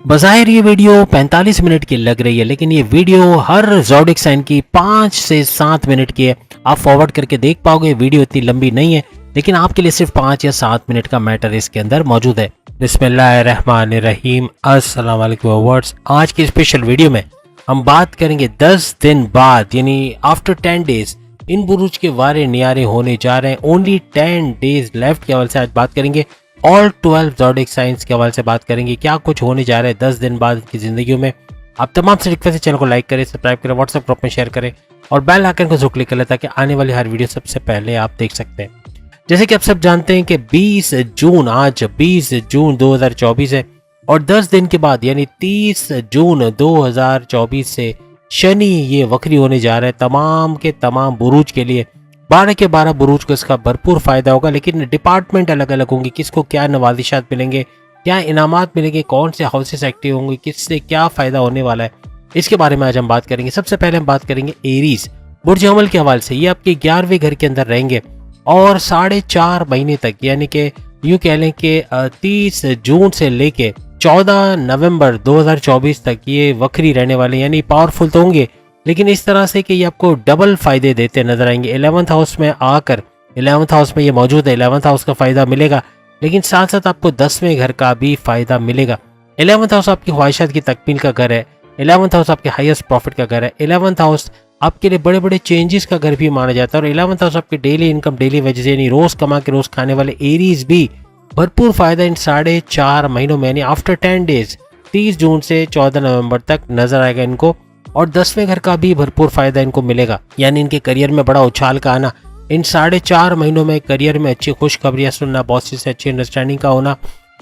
बज़ाहिर ये video 45 minute की लग रही है, लेकिन ये वीडियो हर ज़ोडिक साइन की 5 से 7 मिनट की है। आप फॉरवर्ड करके देख पाओगे, वीडियो इतनी लंबी नहीं है, लेकिन आपके लिए सिर्फ 5 या 7 मिनट का मैटर इसके अंदर मौजूद है। बिस्मिल्लाहिर्रहमानिर्रहीम, अस्सलाम वालेकुम व्यूअर्स। आज की स्पेशल वीडियो में हम बात करेंगे 10 दिन बाद यानी आफ्टर 10 डेज इन बुरुज के वारे नियारे होने जा रहे हैं। ओनली 10 डेज लेफ्ट के हवाले से आज बात करेंगे। ऑल 12 ज़ोडिक साइंस के हवाले से बात करेंगे, क्या कुछ होने जा रहा है 10 दिन बाद की जिंदगी में। आप तमाम से रिक्वेस्ट है, चैनल को लाइक करें, सब्सक्राइब करें, व्हाट्सएप ग्रुप में शेयर करें और बेल आइकन को जरूर क्लिक कर लें ताकि आने वाली हर वीडियो सबसे पहले आप देख सकते हैं। जैसे कि आप सब जानते हैं कि 20 जून आज 20 जून 2024 है और 10 दिन के बाद यानी 30 जून 2024 से शनि ये वक्री होने जा रहा है तमाम के तमाम बुरूज के लिए। 12 के 12 बुरूज को इसका भरपूर फायदा होगा, लेकिन डिपार्टमेंट अलग अलग होंगे, किसको क्या नवाजिशात मिलेंगे, क्या इनामात मिलेंगे, कौन से हाउसेस एक्टिव होंगे, किससे क्या फायदा होने वाला है, इसके बारे में आज हम बात करेंगे। सबसे पहले हम बात करेंगे एरीज बुर्ज अमल के हवाले से। ये आपके 11वें घर के अंदर रहेंगे और 4.5 महीने तक यानी कि यूं कह लें कि 30 जून से लेके 14 नवंबर 2024 तक ये वक्री रहने वाले, यानी पावरफुल तो होंगे लेकिन इस तरह से कि ये आपको डबल फायदे देते नजर आएंगे। 11th हाउस में आकर 11th हाउस में ये मौजूद है, 11th हाउस का फायदा मिलेगा, लेकिन साथ साथ आपको 10वें घर का भी फायदा मिलेगा। 11th हाउस आपकी ख्वाहिशात की तकमील का घर है, 11th हाउस आपके हाईएस्ट प्रॉफिट का घर है, 11th हाउस आपके लिए बड़े बड़े चेंजेस का घर भी माना जाता है और 11th हाउस आपके डेली इनकम, डेली वेजेस यानी रोज कमा के रोज खाने वाले एरीज भी भरपूर फायदा इन 4.5 महीनों में यानी आफ्टर 10 डेज 30 जून से 14 नवंबर तक नजर आएगा इनको। और 10वें घर का भी भरपूर फायदा इनको मिलेगा, यानी इनके करियर में बड़ा उछाल का आना। इन 4.5 महीनों में करियर में अच्छी खुशखबरियां सुनना, बॉसेस से अच्छी अंडरस्टैंडिंग का होना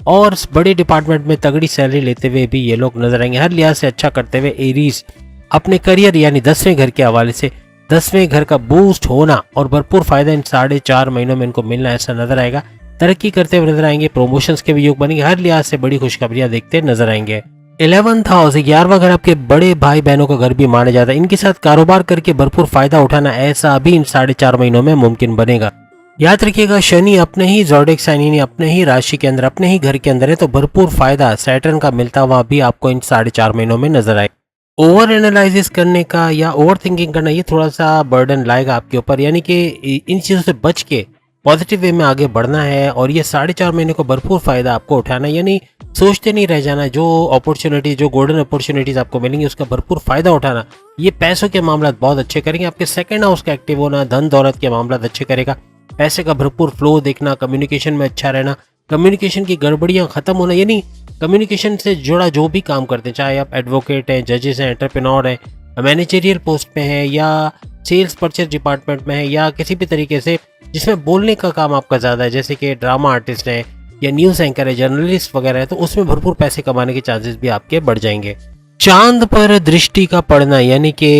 और बड़े डिपार्टमेंट में तगड़ी सैलरी लेते हुए भी ये लोग नजर आएंगे। हर लिहाज से अच्छा करते हुए एरीज अपने करियर यानी 10वें घर के हवाले से 10वें घर का बूस्ट होना और भरपूर फायदा इन 4.5 महीनों में इनको मिलना ऐसा नजर आएगा। तरक्की करते हुए नजर आएंगे, प्रमोशंस के भी योग बनेंगे, हर लिहाज से बड़ी खुशखबरियां देखते नजर आएंगे। 11th हाउस 11वां घर आपके बड़े भाई बहनों का घर भी माना जाता है। इनके साथ कारोबार करके भरपूर फायदा उठाना ऐसा भी इन 4.5 महीनों में मुमकिन बनेगा। याद रखिएगा, शनि अपने ही ज़ोडिक साइन यानी अपने ही राशि के अंदर, अपने ही घर के अंदर है, तो भरपूर फायदा सैटर्न का मिलता हुआ भी आपको इन 4.5 महीनों में नजर आए। ओवर एनालिसिस करने का या ओवर थिंकिंग करना ये थोड़ा सा बर्डन लाएगा आपके ऊपर, यानी कि इन चीज़ों से बच के पॉजिटिव वे में आगे बढ़ना है और ये 4.5 महीने को भरपूर फायदा आपको उठाना है, यानी सोचते नहीं रह जाना। जो अपॉर्चुनिटी, जो गोल्डन अपॉर्चुनिटीज आपको मिलेंगी उसका भरपूर फायदा उठाना। ये पैसों के मामला बहुत अच्छे करेंगे, आपके सेकंड हाउस का एक्टिव होना धन दौलत के मामला अच्छे करेगा, पैसे का भरपूर फ्लो देखना, कम्युनिकेशन में अच्छा रहना, कम्युनिकेशन की गड़बड़ियां खत्म होना, यानी कम्युनिकेशन से जुड़ा जो भी काम करते हैं, चाहे आप एडवोकेट हैं, जजेस हैं, एंटरप्रेन्योर हैं, मैनेजरियल पोस्ट पे हैं या सेल्स परचेज डिपार्टमेंट में है या किसी भी तरीके से जिसमें बोलने का काम आपका ज़्यादा है, जैसे कि ड्रामा आर्टिस्ट है या न्यूज़ एंकर है, जर्नलिस्ट वगैरह है, तो उसमें भरपूर पैसे कमाने के चांसेस भी आपके बढ़ जाएंगे। चांद पर दृष्टि का पड़ना यानी कि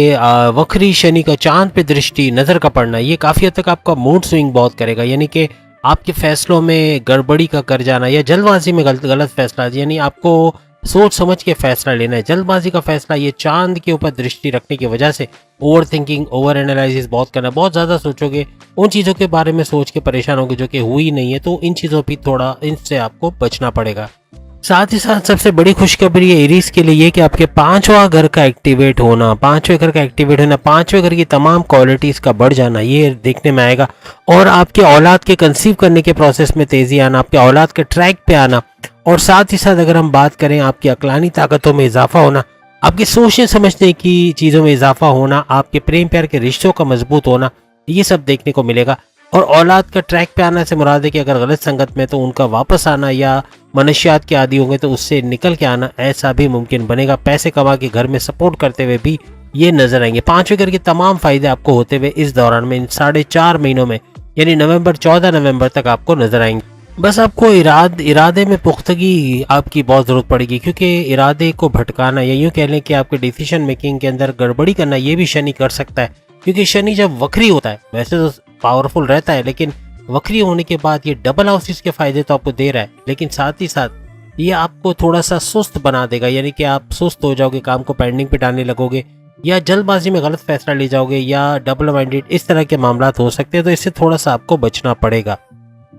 वक्री शनि का चांद पे दृष्टि, नज़र का पड़ना, ये काफ़ी हद तक आपका मूड स्विंग बहुत करेगा, यानी कि आपके फैसलों में गड़बड़ी का कर जाना या जल्दबाजी में गलत फैसला, यानी आपको सोच समझ के फैसला लेना है, जल्दबाजी का फैसला, ये चांद के ऊपर दृष्टि रखने की वजह से ओवर थिंकिंग, ओवर एनालिसिस बहुत करना, बहुत ज़्यादा सोचोगे, उन चीज़ों के बारे में सोच के परेशान होगे जो कि हुई नहीं है, तो इन चीज़ों पर थोड़ा इनसे आपको बचना पड़ेगा। साथ ही साथ सबसे बड़ी खुशखबरी है एरीज के लिए ये कि आपके 5वां घर का एक्टिवेट होना, 5वें घर का एक्टिवेट होना, 5वें घर की तमाम क्वालिटीज़ का बढ़ जाना ये देखने में आएगा और आपके औलाद के कंसीव करने के प्रोसेस में तेज़ी आना, आपके औलाद के ट्रैक पे आना और साथ ही साथ अगर हम बात करें आपकी अक्लानी ताकतों में इजाफा होना, आपके सोचने समझने की चीज़ों में इजाफा होना, आपके प्रेम प्यार के रिश्तों का मजबूत होना, ये सब देखने को मिलेगा। और औलाद का ट्रैक पे आना से मुराद है कि अगर गलत संगत में तो उनका वापस आना या मनशियात के आदी होंगे तो उससे निकल के आना ऐसा भी मुमकिन बनेगा। पैसे कमा के घर में सपोर्ट करते हुए भी ये नजर आएंगे। 5वें घर के तमाम फायदे आपको होते हुए इस दौरान में इन 4.5 महीनों में यानी 14 नवंबर तक आपको नजर आएंगे। बस आपको इरादे में पुख्तगी आपकी बहुत ज़रूरत पड़ेगी, क्योंकि इरादे को भटकाना या यूँ कह लें कि आपके डिसीजन मेकिंग के अंदर गड़बड़ी करना ये भी शनि कर सकता है, क्योंकि शनि जब वक्री होता है वैसे तो पावरफुल रहता है, लेकिन वक्री होने के बाद ये डबल हाउसेस के फायदे तो आपको दे रहा है, लेकिन साथ ही साथ ये आपको थोड़ा सा सुस्त बना देगा, यानी कि आप सुस्त हो जाओगे, काम को पेंडिंग पे डालने लगोगे या जल्दबाजी में गलत फैसला ले जाओगे या डबल माइंडेड, इस तरह के मामला हो सकते हैं, तो इससे थोड़ा सा आपको बचना पड़ेगा।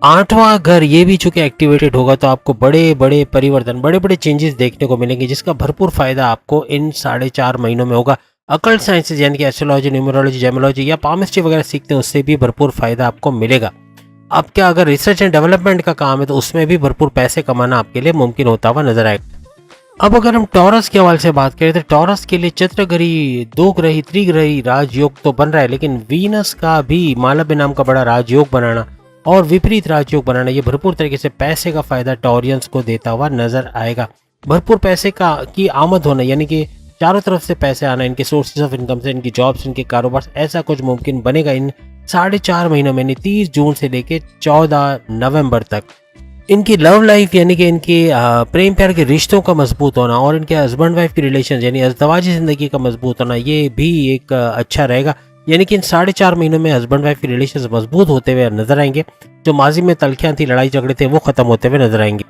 आठवां घर ये भी चूंकि एक्टिवेटेड होगा तो आपको बड़े बड़े परिवर्तन, बड़े बड़े चेंजेस देखने को मिलेंगे, जिसका भरपूर फायदा आपको इन 4.5 महीनों में होगा। अकल्ट साइंसेज यानी कि एस्ट्रोलॉजी, न्यूमरोलॉजी, जेमोलॉजी या पामिस्ट्री वगैरह सीखते हैं, उससे भी भरपूर फायदा आपको मिलेगा। आपके अगर रिसर्च एंड डेवलपमेंट का काम है तो उसमें भी भरपूर पैसे कमाना आपके लिए मुमकिन होता हुआ नजर आएगा। अब अगर हम टॉरस के हवाले से बात करें तो टॉरस के लिए चंद्रग्रही, दो ग्रही, त्रिग्रही राजयोग तो बन रहा है, लेकिन वीनस का भी मालव्य नाम का बड़ा राजयोग बनाना और विपरीत राजयोग बनाना, ये भरपूर तरीके से पैसे का फायदा टॉरियंस को देता हुआ नजर आएगा। भरपूर पैसे का की आमद होना यानी कि चारों तरफ से पैसे आना, इनके सोर्सेज ऑफ इनकम से, इनकी जॉब्स, इनके कारोबार, ऐसा कुछ मुमकिन बनेगा इन 4.5 महीनों में, 30 जून से लेके 14 नवंबर तक। इनकी लव लाइफ यानी कि इनकी प्रेम प्यार के रिश्तों का मजबूत होना और इनके हस्बैंड वाइफ की रिलेशन यानी अज़दवाजी ज़िंदगी का मजबूत होना, ये भी एक अच्छा रहेगा। यानी कि इन 4.5 महीनों में हस्बैंड वाइफ की रिलेशन मजबूत होते हुए नजर आएंगे। जो माजी में तलखियां थी, लड़ाई झगड़े थे, वो खत्म होते हुए नजर आएंगे।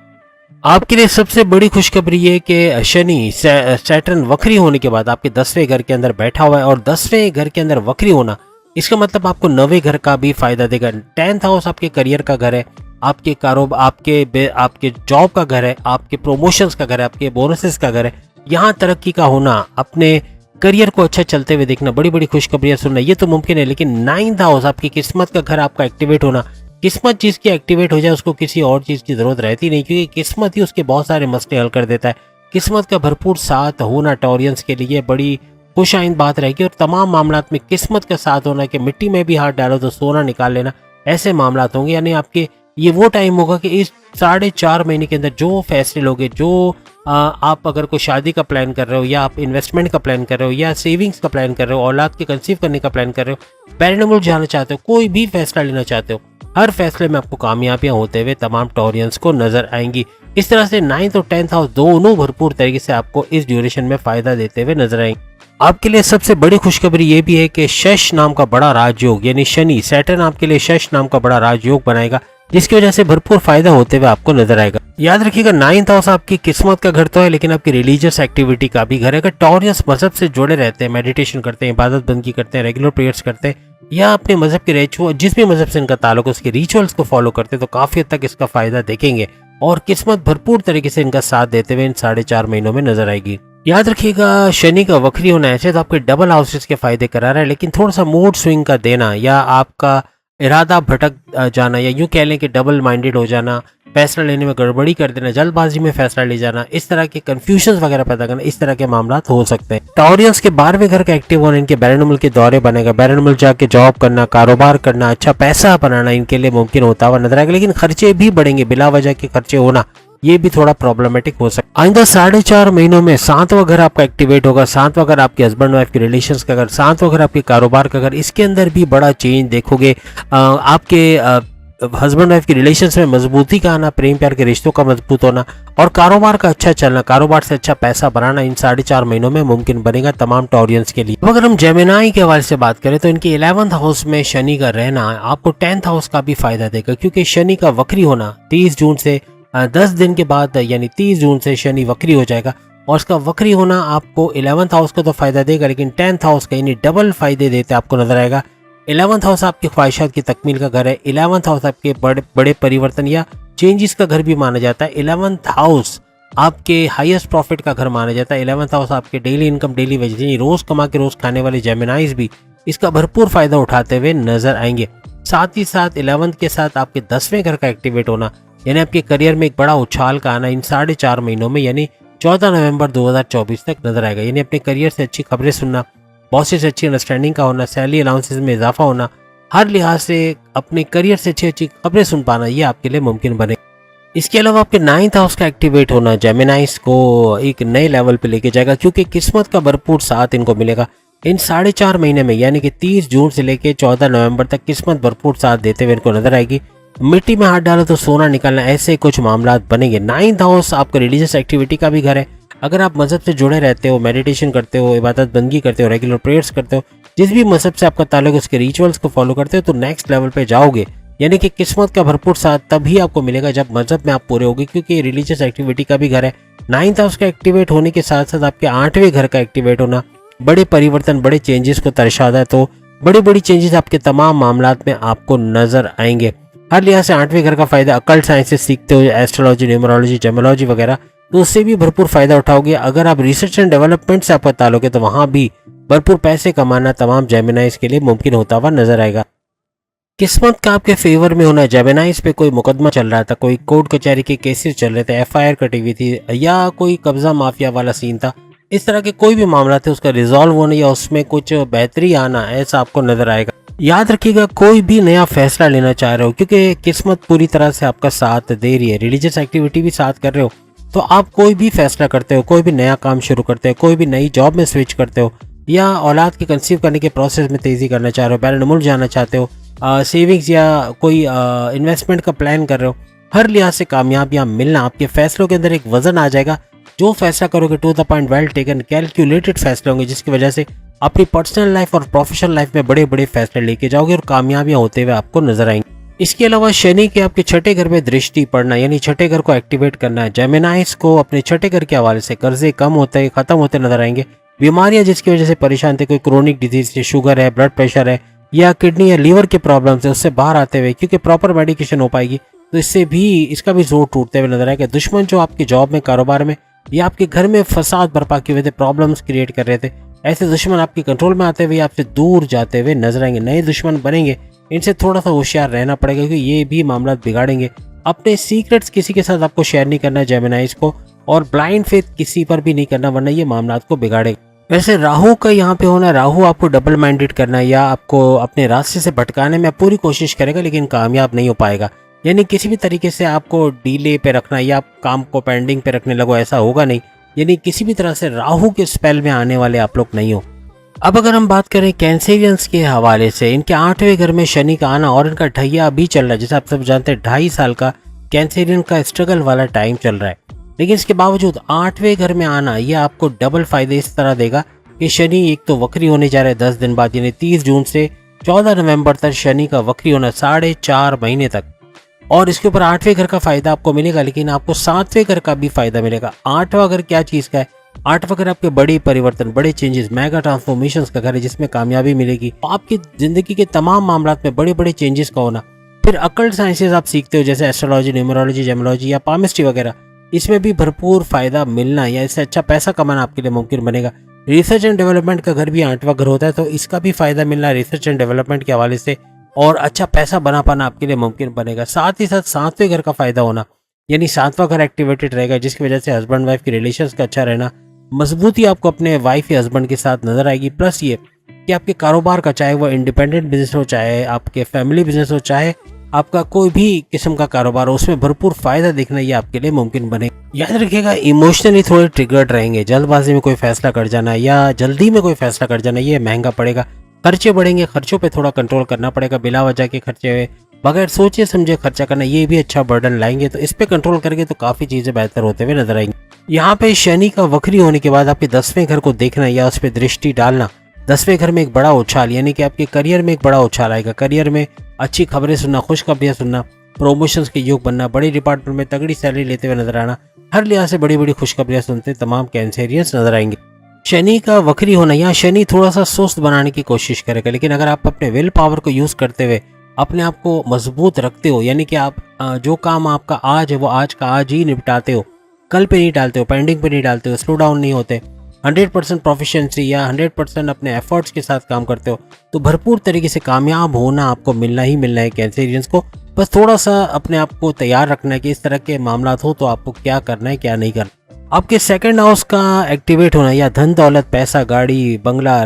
आपके लिए सबसे बड़ी खुशखबरी ये कि शनि सैटर्न वक्री होने के बाद आपके 10वें घर के अंदर बैठा हुआ है और 10वें घर के अंदर वक्री होना, इसका मतलब आपको 9वें घर का भी फायदा देगा। 10th हाउस आपके करियर का घर है, आपके कारोबार, आपके जॉब का घर है, आपके प्रमोशंस का घर है, आपके बोनसेस का घर है। यहाँ तरक्की का होना, अपने करियर को अच्छा चलते हुए देखना, बड़ी बड़ी खुशखबरियां सुनना, ये तो मुमकिन है। लेकिन 9th हाउस आपकी किस्मत का घर आपका एक्टिवेट होना, किस्मत चीज की एक्टिवेट हो जाए उसको किसी और चीज की जरूरत रहती नहीं, क्योंकि किस्मत ही उसके बहुत सारे मसले हल कर देता है। किस्मत का भरपूर साथ होना टॉरियंस के लिए बड़ी खुशाइंद बात रहेगी और तमाम मामलात में किस्मत का साथ होना कि मिट्टी में भी हाथ डालो तो सोना निकाल लेना, ऐसे मामलात होंगे। यानी आपके ये वो टाइम होगा कि इस 4.5 महीने के अंदर जो फैसले लोगे, जो आप अगर कोई शादी का प्लान कर रहे हो या आप इन्वेस्टमेंट का प्लान कर रहे हो या सेविंग्स का प्लान कर रहे हो, औलाद के कंसीव करने का प्लान कर रहे हो, पैरेंटल जाना चाहते हो, कोई भी फैसला लेना चाहते हो, हर फैसले में आपको कामयाबियां होते हुए तमाम टॉरियंस को नजर आएंगी। इस तरह से 9th और 10th हाउस दोनों भरपूर तरीके से आपको इस ड्यूरेशन में फायदा देते हुए नजर आएंगे। आपके लिए सबसे बड़ी खुशखबरी ये भी है कि शश नाम का बड़ा राजयोग यानी शनि सैटर्न आपके लिए शश नाम का बड़ा राजयोग बनाएगा, जिसकी वजह से भरपूर फायदा होते हुए आपको नजर आएगा। याद रखिएगा 9th हाउस आपकी किस्मत का घर तो है, लेकिन आपकी रिलीजियस एक्टिविटी का भी घर है। अगर टॉरियंस मजहब से जुड़े रहते हैं, मेडिटेशन करते हैं, इबादत बंदगी करते हैं, रेगुलर प्रेयर्स करते हैं या अपने मजहब के रिचुअल, जिस भी मजहब से इनका ताल्लुक है उसके रिचुअल्स को फॉलो करते हैं, तो काफी हद तक इसका फायदा देखेंगे और किस्मत भरपूर तरीके से इनका साथ देते हुए इन 4.5 महीनों में नजर आएगी। याद रखिएगा शनि का वक्री होना ऐसे तो आपके डबल हाउसेस के फायदे करा रहा है, लेकिन थोड़ा सा मूड स्विंग का देना या आपका इरादा भटक जाना या यूं कह लें कि डबल माइंडेड हो जाना, फैसला लेने में गड़बड़ी कर देना, जल्दबाजी में फैसला ले जाना, इस तरह के कंफ्यूजन वगैरह पैदा करना, इस तरह के मामला हो सकते हैं। टॉरियंस के 12वें घर का एक्टिव होना इनके बैरनमुल के दौरे बनेगा, बैरनमुल जाके जॉब करना, कारोबार करना, अच्छा पैसा बनाना इनके लिए मुमकिन होता हुआ नजर आएगा। लेकिन खर्चे भी बढ़ेंगे, बिला वजह के खर्चे होना ये भी थोड़ा प्रॉब्लमेटिक हो सकता है। आइंदा 4.5 महीनों में 7वां घर आपका एक्टिवेट होगा। 7वां घर आपके हस्बैंड वाइफ के रिलेशंस का घर, 7वां घर आपके कारोबार का घर, इसके अंदर भी बड़ा चेंज देखोगे। आपके हस्बैंड वाइफ की रिलेशंस में मजबूती का आना, प्रेम प्यार के रिश्तों का मजबूत होना और कारोबार का अच्छा चलना, कारोबार से अच्छा पैसा बनाना इन 4.5 महीनों में मुमकिन बनेगा तमाम टॉरियंस के लिए। अब अगर हम जेमिनाई के हवाले से बात करें तो इनके 11th हाउस में शनि का रहना आपको 10th हाउस का भी फायदा देगा, क्योंकि शनि का वक्री होना 30 जून से 10 दिन के बाद यानी 30 जून से शनि वक्री हो जाएगा और उसका वक्री होना आपको 11th हाउस को तो फायदा देगा, लेकिन 10th हाउस का यानी डबल फायदे देते आपको नजर आएगा। 11th हाउस आपकी ख्वाहिशात की तकमील का घर है। 11th हाउस आपके बड़े बड़े परिवर्तन या चेंजेस का घर भी माना जाता है। 11th हाउस आपके हाईएस्ट प्रॉफिट का घर माना जाता है। 11th हाउस आपके डेली इनकम, डेली वेजेस यानी रोज कमा के रोज खाने वाले जेमिनाइज भी इसका भरपूर फायदा उठाते हुए नजर आएंगे। साथ ही साथ 11th के साथ आपके 10वें घर का एक्टिवेट होना यानी आपके करियर में एक बड़ा उछाल का आना इन 4.5 महीनों में यानी 14 नवंबर 2024 तक नजर आएगा। यानी अपने करियर से अच्छी खबरें सुनना, बॉसेस से अच्छी अंडरस्टैंडिंग का होना, सैलरी अलाउंसेस में इजाफा होना, हर लिहाज से अपने करियर से अच्छी अच्छी खबरें सुन पाना, ये आपके लिए मुमकिन बने। इसके अलावा आपके 9th हाउस का एक्टिवेट होना जेमिनाइज को एक नए लेवल पे लेके जाएगा, क्योंकि किस्मत का भरपूर साथ इनको मिलेगा इन 4.5 महीने में यानी कि 30 जून से लेके 14 नवंबर तक किस्मत भरपूर साथ देते हुए इनको नजर आएगी। मिट्टी में हाथ डालो तो सोना निकालना, ऐसे कुछ मामला बनेंगे। 9th हाउस आपका रिलीजियस एक्टिविटी का भी घर है। अगर आप मजहब से जुड़े रहते हो, मेडिटेशन करते हो, इबादत बंदगी करते हो, रेगुलर प्रेयर्स करते हो, जिस भी मजहब से आपका ताल्लुक उसके रिचुअल्स को फॉलो करते हो, तो नेक्स्ट लेवल पे जाओगे। यानी कि किस्मत का भरपूर साथ तभी आपको मिलेगा जब मजहब में आप पूरे होगे, क्योंकि रिलीजियस एक्टिविटी का भी घर है। 9th हाउस का एक्टिवेट होने के साथ साथ आपके 8वें घर का एक्टिवेट होना बड़े परिवर्तन, बड़े चेंजेस को दर्शाता है। तो बड़ी बड़ी चेंजेस आपके तमाम मामलात में आपको नजर आएंगे। हर लिहाज से 8वें घर का फायदा, अकल्ट साइंसेस सीखते हो, एस्ट्रोलॉजी, न्यूमरोलॉजी, जेमोलॉजी वगैरह, तो उससे भी भरपूर फायदा उठाओगे। अगर आप रिसर्च एंड डेवलपमेंट से आपका ताल्लुक है तो वहां भी भरपूर पैसे कमाना तमाम जेमिनाइज के लिए मुमकिन होता हुआ नजर आएगा। किस्मत का आपके फेवर में होना, जेमिनाइज पे कोई मुकदमा चल रहा था, कोई कोर्ट कचहरी के केसेस चल रहे थे, एफआईआर कटी हुई थी, या कोई कब्जा माफिया वाला सीन था, इस तरह के कोई भी मामला थे उसका रिजॉल्व होना या उसमें कुछ बेहतरी आना, ऐसा आपको नजर आएगा। याद रखिएगा, कोई भी नया फैसला लेना चाह रहे हो, क्योंकि किस्मत पूरी तरह से आपका साथ दे रही है, रिलीजियस एक्टिविटी भी साथ कर रहे हो, तो आप कोई भी फैसला करते हो, कोई भी नया काम शुरू करते हो, कोई भी नई जॉब में स्विच करते हो, या औलाद के कंसीव करने के प्रोसेस में तेजी करना चाह रहे हो, बैरन मुल्क जाना चाहते हो, सेविंग्स या कोई इन्वेस्टमेंट का प्लान कर रहे हो, हर लिहाज से कामयाबियां मिलना, आपके फैसलों के अंदर एक वजन आ जाएगा। जो फैसला करोगे to the point, well taken, calculated फैसले होंगे, जिसकी वजह से अपनी पर्सनल लाइफ और प्रोफेशनल लाइफ में बड़े बड़े फैसले लेके जाओगे और कामयाबियां होते हुए आपको नजर आएंगे। इसके अलावा शनि के आपके छठे घर में दृष्टि पड़ना, यानी छठे घर को एक्टिवेट करना है, जेमिनाइज को अपने छठे घर के हवाले से कर्जे कम होते खत्म होते नजर आएंगे। बीमारियां जिसकी वजह से परेशान थे, कोई क्रोनिक डिजीज है, शुगर है, ब्लड प्रेशर है, या किडनी या लीवर के प्रॉब्लम्स है, उससे बाहर आते हुए, क्योंकि प्रॉपर मेडिकेशन हो पाएगी तो इससे भी इसका भी जोर टूटते हुए नजर आएगा। दुश्मन जो आपकी जॉब में, कारोबार में या आपके घर में फसाद बर्पा किए हुए थे, प्रॉब्लम्स क्रिएट कर रहे थे, ऐसे दुश्मन आपके कंट्रोल में आते हुए आपसे दूर जाते हुए नजर आएंगे। नए दुश्मन बनेंगे, इनसे थोड़ा सा होशियार रहना पड़ेगा क्योंकि ये भी मामला बिगाड़ेंगे। अपने सीक्रेट्स किसी के साथ आपको शेयर नहीं करना जेमिनाइज को, और ब्लाइंड फेथ किसी पर भी नहीं करना, वरना ये मामला को बिगाड़ेगा। वैसे राहु का यहाँ पे होना, राहु आपको डबल माइंडेड करना या आपको अपने रास्ते से भटकाने में पूरी कोशिश करेगा, लेकिन कामयाब नहीं हो पाएगा। यानी किसी भी तरीके से आपको डीले पे रखना या आप काम को पेंडिंग पे रखने लगो, ऐसा होगा नहीं। यानी किसी भी तरह से राहु के स्पेल में आने वाले आप लोग नहीं हो। अब अगर हम बात करें कैंसेरियंस के हवाले से, इनके 8वें घर में शनि का आना और इनका ढैया अभी चल रहा है, जैसे आप सब जानते हैं 2.5 साल का कैंसेरियन का स्ट्रगल वाला टाइम चल रहा है। लेकिन इसके बावजूद 8वें घर में आना यह आपको डबल फायदे इस तरह देगा कि शनि एक तो वक्री होने जा रहा है 10 दिन बाद, यानी 30 जून से 14 नवंबर तक शनि का वक्री होना 4.5 महीने तक, और इसके ऊपर 8वें घर का फायदा आपको मिलेगा, लेकिन आपको 7वें घर का भी फायदा मिलेगा। 8वां घर क्या चीज का है? 8वां घर आपके बड़े परिवर्तन, बड़े चेंजेस, मेगा ट्रांसफॉर्मेशन का घर है, जिसमें कामयाबी मिलेगी। आपकी जिंदगी के तमाम मामलों में बड़े बड़े चेंजेस का होना। फिर अकल्ट साइंसेज आप सीखते हो, जैसे एस्ट्रोलॉजी, न्यूमरोलॉजी, जेमोलॉजी या पामिस्ट्री वगैरह, इसमें भी भरपूर फायदा मिलना या इससे अच्छा पैसा कमाना आपके लिए मुमकिन बनेगा। रिसर्च एंड डेवलपमेंट का घर भी 8वां घर होता है, तो इसका भी फायदा मिलना रिसर्च एंड डेवलपमेंट के हवाले से और अच्छा पैसा बना पाना आपके लिए मुमकिन बनेगा। साथ ही साथ 7वें घर का फायदा होना, यानी 7वां घर एक्टिवेटेड रहेगा, जिसकी वजह से हस्बैंड वाइफ के रिलेशंस का अच्छा रहना, मजबूती आपको अपने वाइफ या हस्बैंड के साथ नजर आएगी। प्लस ये कि आपके कारोबार का, चाहे वो इंडिपेंडेंट बिजनेस हो, चाहे आपके फैमिली बिजनेस हो, चाहे आपका कोई भी किस्म का कारोबार हो, उसमें भरपूर फायदा देखना ये आपके लिए मुमकिन बने। याद रखिएगा, इमोशनली थोड़े ट्रिगर्ड रहेंगे, जल्दबाजी में कोई फैसला कर जाना या जल्दी में कोई फैसला कर जाना ये महंगा पड़ेगा। खर्चे बढ़ेंगे, खर्चों पे थोड़ा कंट्रोल करना पड़ेगा। बिला वजह के खर्चे, बगैर सोचे समझे खर्चा करना, ये भी अच्छा बर्डन लाएंगे, तो इस पे कंट्रोल करके तो काफी चीजें बेहतर होते हुए नजर आएंगी। यहाँ पे शनि का वक्री होने के बाद आपके 10वें घर को देखना या उस पर दृष्टि डालना, 10वें घर में एक बड़ा उछाल, यानी कि आपके करियर में एक बड़ा उछाल आएगा। करियर में अच्छी खबरें सुनना, खुशखबरियां सुनना, प्रमोशंस के योग बनना, बड़े डिपार्टमेंट में तगड़ी सैलरी लेते हुए नजर आना, हर लिहाज से बड़ी बड़ी खुशखबरियां सुनते तमाम कैंसेरियंस नजर आएंगे। शनि का वक्री होना, यहाँ शनि थोड़ा सा सुस्त बनाने की कोशिश करेगा, लेकिन अगर आप अपने विल पावर को यूज करते हुए अपने आप को मजबूत रखते हो, यानी कि आप जो काम आपका आज है वो आज का आज ही निपटाते हो, कल पे नहीं डालते हो, पेंडिंग पे नहीं डालते हो, स्लो डाउन नहीं होते, 100% प्रोफिशिएंसी या 100% अपने एफर्ट्स के साथ काम करते हो, तो भरपूर तरीके से कामयाब होना आपको मिलना ही मिलना है कैंसेरियंस को। बस थोड़ा सा अपने आप को तैयार रखना है कि इस तरह के मामला हो तो आपको क्या करना है, क्या नहीं करना। आपके सेकंड हाउस का एक्टिवेट होना या धन दौलत, पैसा, गाड़ी, बंगला,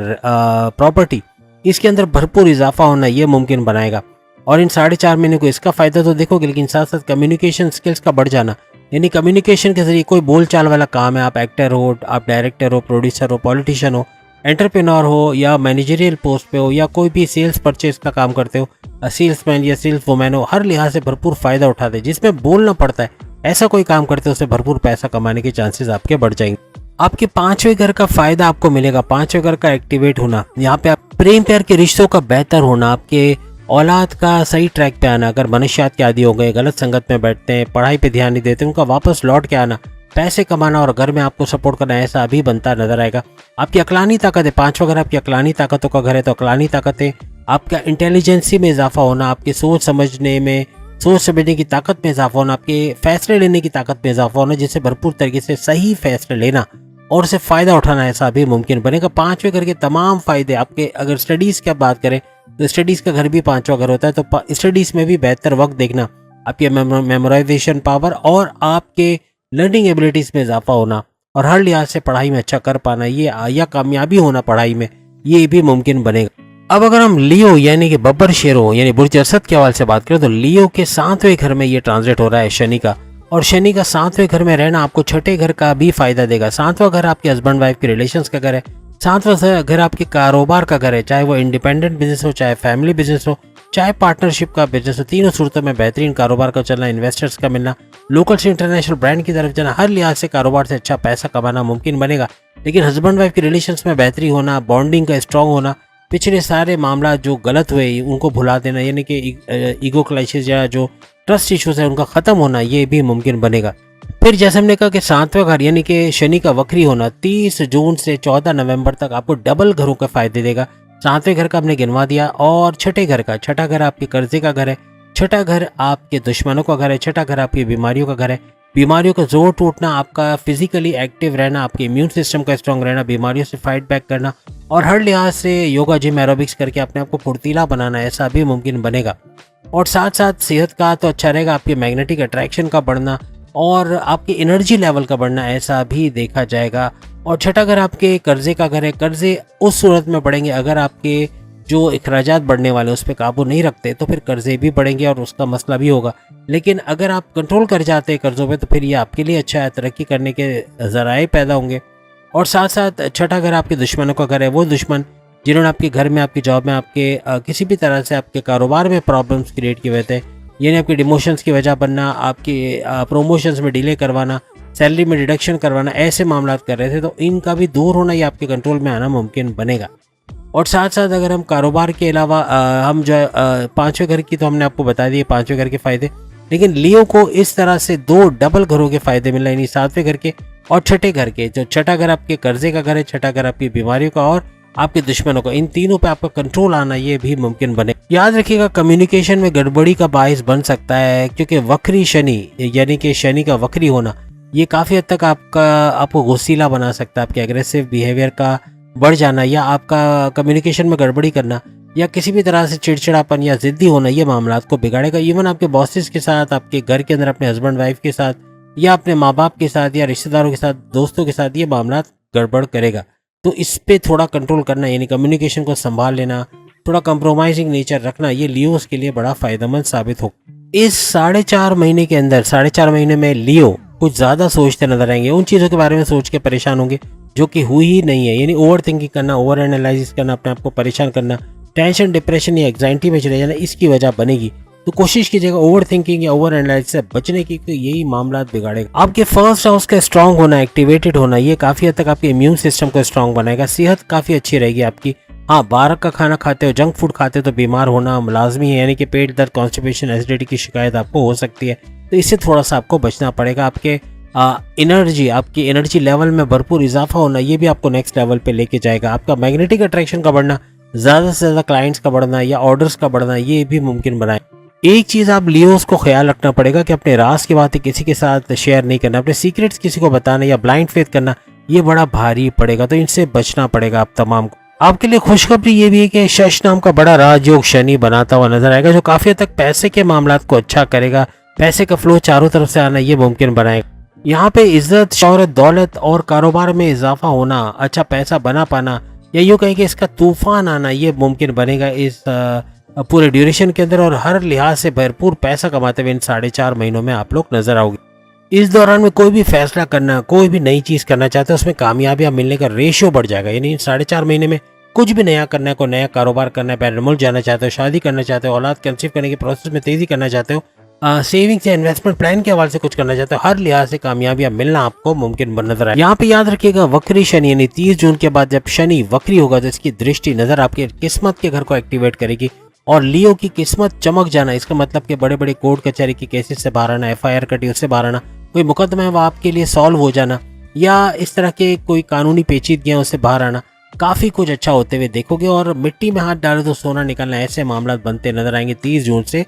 प्रॉपर्टी, इसके अंदर भरपूर इजाफा होना ये मुमकिन बनाएगा। और इन 4.5 महीने को इसका फायदा तो देखोगे, लेकिन साथ साथ कम्युनिकेशन स्किल्स का बढ़ जाना, यानी कम्युनिकेशन के जरिए कोई बोलचाल वाला काम है, आप एक्टर हो, आप डायरेक्टर हो, प्रोड्यूसर हो, पॉलिटिशियन हो, एंटरप्रेन्योर हो या मैनेजरियल पोस्ट पे हो, या कोई भी सेल्स परचेज का काम करते हो, सेल्समैन या सेल्स वुमेन हो, हर लिहाज से भरपूर फायदा उठाते हैं। जिसमें बोलना पड़ता है, ऐसा कोई काम करते हो उससे भरपूर पैसा कमाने के चांसेस आपके बढ़ जाएंगे। आपके 5वें घर का फायदा आपको मिलेगा, 5वें घर का एक्टिवेट होना, यहाँ पे आप प्रेम प्यार के रिश्तों का बेहतर होना, आपके औलाद का सही ट्रैक पे आना, अगर मनशियात के आदी हो गए, गलत संगत में बैठते हैं, पढ़ाई पे ध्यान नहीं देते, उनका वापस लौट के आना, पैसे कमाना और घर में आपको सपोर्ट करना, ऐसा अभी बनता नजर आएगा। आपकी अकलानी ताकत है, 5वां घर आपकी अकलानी ताकतों का घर है, तो अकलानी ताकत है, आपका इंटेलिजेंसी में इजाफा होना, आपकी सोच समझने में सोच समझने की ताकत में इजाफा होना, आपके फैसले लेने की ताकत में इजाफा होना, जिससे भरपूर तरीके से सही फैसले लेना और उसे फ़ायदा उठाना ऐसा भी मुमकिन बनेगा। पाँचवें घर के तमाम फ़ायदे आपके, अगर स्टडीज़ की आप बात करें तो स्टडीज़ का घर भी पाँचवा घर होता है, तो स्टडीज़ में भी बेहतर वक्त देखना, आपके मेमोराइजेशन पावर और आपके लर्निंग एबिलिटीज़ में इजाफा होना और हर लिहाज से पढ़ाई में अच्छा कर पाना, ये या कामयाबी होना पढ़ाई में, ये भी मुमकिन बनेगा। अब अगर हम लियो यानी कि बब्बर शेरो यानी बुर्ज असद के हवाले से बात करें तो लियो के 7वें घर में ये ट्रांसलेट हो रहा है शनि का, और शनि का 7वें घर में रहना आपको छठे घर का भी फायदा देगा। 7वां घर आपके हस्बैंड वाइफ के रिलेशंस का घर है, 7वां घर आपके कारोबार का घर है, चाहे वो इंडिपेंडेंट बिजनेस हो, चाहे फैमिली बिजनेस हो, चाहे पार्टनरशिप का बिजनेस हो। तीनों सूरतों में बेहतरीन कारोबार का चलना, इन्वेस्टर्स का मिलना, लोकल से इंटरनेशनल ब्रांड की तरफ जाना, हर लिहाज से कारोबार से अच्छा पैसा कमाना मुमकिन बनेगा। लेकिन हस्बैंड वाइफ के रिलेशंस में बेहतरी होना, बॉन्डिंग का स्ट्रॉन्ग होना, पिछले सारे मामला जो गलत हुए उनको भुला देना, यानी कि ईगो क्लाइसिस या जो ट्रस्ट इश्यूज है उनका खत्म होना, ये भी मुमकिन बनेगा। फिर जैसे हमने कहा कि 7वां घर यानी कि शनि का वक्री होना 30 जून से 14 नवंबर तक आपको डबल घरों के फायदे देगा। 7वें घर का हमने गिनवा दिया, और छठे घर का, छठा घर आपके कर्जे का घर है, छठा घर आपके दुश्मनों का घर है, छठा घर आपकी बीमारियों का घर है। बीमारियों का जोर टूटना, आपका फिजिकली एक्टिव रहना, आपके इम्यून सिस्टम का स्ट्रांग रहना, बीमारियों से फाइट बैक करना और हर लिहाज से योगा जिम एरोबिक्स करके अपने आप को फुर्तीला बनाना, ऐसा भी मुमकिन बनेगा। और साथ साथ सेहत का तो अच्छा रहेगा, आपके मैग्नेटिक अट्रैक्शन का बढ़ना और आपकी एनर्जी लेवल का बढ़ना, ऐसा भी देखा जाएगा। और छठा घर आपके कर्जे का घर है, कर्जे उस सूरत में बढ़ेंगे अगर आपके जो अखराजात बढ़ने वाले उस पर काबू नहीं रखते तो फिर कर्जे भी बढ़ेंगे और उसका मसला भी होगा। लेकिन अगर आप कंट्रोल कर जाते हैं कर्जों पे तो फिर ये आपके लिए अच्छा है, तरक्की करने के ज़राए पैदा होंगे। और साथ साथ छठा घर आपके दुश्मनों का घर है, वो दुश्मन जिन्होंने आपके घर में, आपकी जॉब में, आपके किसी भी तरह से आपके कारोबार में प्रॉब्लम्स क्रिएट किए हुए थे, यानी आपके डिमोशंस की वजह बनना, आपके प्रोमोशंस में डिले करवाना, सैलरी में डिडक्शन करवाना, ऐसे मामला कर रहे थे, तो इनका भी दूर होना, ये आपके कंट्रोल में आना मुमकिन बनेगा। और साथ साथ अगर हम कारोबार के अलावा हम जो है 5वें घर की तो हमने आपको बता दिए 5वें घर के फ़ायदे, लेकिन लियो को इस तरह से 2 डबल घरों के फ़ायदे मिल रहे हैं, यानी 7वें घर के और छठे घर के। जो छठा घर आपके कर्जे का घर है, छठा घर आपकी बीमारियों का और आपके दुश्मनों का, इन तीनों पे आपका कंट्रोल आना, ये भी मुमकिन बने। याद रखिएगा कम्युनिकेशन में गड़बड़ी का बाइस बन सकता है, क्योंकि वक्री शनि यानी कि शनि का वक्री होना ये काफ़ी हद तक आपको गुस्सीला बना सकता है, आपके एग्रेसिव बिहेवियर का बढ़ जाना या आपका कम्युनिकेशन में गड़बड़ी करना या किसी भी तरह से चिड़चिड़ापन या ज़िद्दी होना, ये मामलात को बिगाड़ेगा। इवन आपके बॉसेस के साथ, आपके घर के अंदर अपने हस्बैंड वाइफ के साथ या अपने माँ बाप के साथ या रिश्तेदारों के साथ, दोस्तों के साथ, ये मामलात गड़बड़ करेगा। तो इस पे थोड़ा कंट्रोल करना, यानी कम्युनिकेशन को संभाल लेना, थोड़ा कंप्रोमाइजिंग नेचर रखना, ये लियोस के लिए बड़ा फ़ायदेमंद साबित हो। इस 4.5 महीने के अंदर, 4.5 महीने में लियो कुछ ज़्यादा सोचते नजर आएंगे, उन चीज़ों के बारे में सोच के परेशान होंगे जो कि हुई ही नहीं है, यानी ओवर थिंकिंग करना, ओवर एनालिसिस करना, अपने आप को परेशान करना, टेंशन, डिप्रेशन या एग्जाइटी में चले जाना, इसकी वजह बनेगी। तो कोशिश कीजिएगा ओवर थिंकिंग या ओवर एनालिसिस से बचने की, तो यही मामला बिगाड़ेगा। आपके फर्स्ट हाउस का स्ट्रांग होना, एक्टिवेटेड होना, ये काफ़ी हद तक आपके इम्यून सिस्टम को स्ट्रांग बनाएगा, सेहत काफ़ी अच्छी रहेगी आपकी। हाँ, बाहर का खाना खाते हो, जंक फूड खाते हो तो बीमार होना लाजमी है, यानी कि पेट दर्द, कॉन्स्टिपेशन, एसिडिटी की शिकायत आपको हो सकती है, तो इससे थोड़ा सा आपको बचना पड़ेगा। आपके आपकी एनर्जी लेवल में भरपूर इजाफा होना, ये भी आपको नेक्स्ट लेवल पे लेके जाएगा। आपका मैग्नेटिक अट्रैक्शन का बढ़ना, ज़्यादा से ज़्यादा क्लाइंट्स का बढ़ना या ऑर्डर्स का बढ़ना, ये भी मुमकिन बनाए। एक चीज़ आप लियोस को ख्याल रखना पड़ेगा कि अपने राज की बातें किसी के साथ शेयर नहीं करना, अपने सीक्रेट्स किसी को बताना या ब्लाइंड फेथ करना, ये बड़ा भारी पड़ेगा, तो इनसे बचना पड़ेगा आप तमाम को। आपके लिए खुशखबरी ये भी है कि शश नाम का बड़ा राजयोग शनि बनाता हुआ नजर आएगा, जो काफ़ी हद तक पैसे के मामलात को अच्छा करेगा, पैसे का फ्लो चारों तरफ से आना, ये मुमकिन बनाएगा। यहाँ पे इज्जत, शौहरत, दौलत और कारोबार में इजाफा होना, अच्छा पैसा बना पाना या यूँ कहें कि इसका तूफान आना, ये मुमकिन बनेगा इस पूरे ड्यूरेशन के अंदर, और हर लिहाज से भरपूर पैसा कमाते हुए इन 4.5 महीनों में आप लोग नजर आओगे। इस दौरान में कोई भी फैसला करना, कोई भी नई चीज़ करना चाहते हो, उसमें कामयाबियाँ मिलने का रेशियो बढ़ जाएगा। यानी इन 4.5 महीने में कुछ भी नया करना है, कोई नया कारोबार करना है, बैरन मुल्क जाना चाहते हो, शादी करना चाहते हो, औलाद कंसीव करने के प्रोसेस में तेज़ी करना चाहते हो, सेविंग्स या इन्वेस्टमेंट प्लान के हवाले से कुछ करना चाहते हो, हर लिहाज से कामयाबियां मिलना आपको मुमकिन नजर आए। यहाँ पे याद रखिएगा वक्री शनि, यानी 30 जून के बाद जब शनि वक्री होगा तो इसकी दृष्टि नजर आपके किस्मत के घर को एक्टिवेट करेगी और लियो की किस्मत चमक जाना, इसका मतलब कि बड़े बड़े कोर्ट कचहरी की केसेस से बाहर आना, FIR कटी उससे बाहर आना, कोई मुकदमा है वो आपके लिए सॉल्व हो जाना या इस तरह के कोई कानूनी पेचीदगियां उससे बाहर आना, काफ़ी कुछ अच्छा होते हुए देखोगे। और मिट्टी में हाथ डाले तो सोना निकलना, ऐसे मामला बनते नजर आएंगे 30 जून से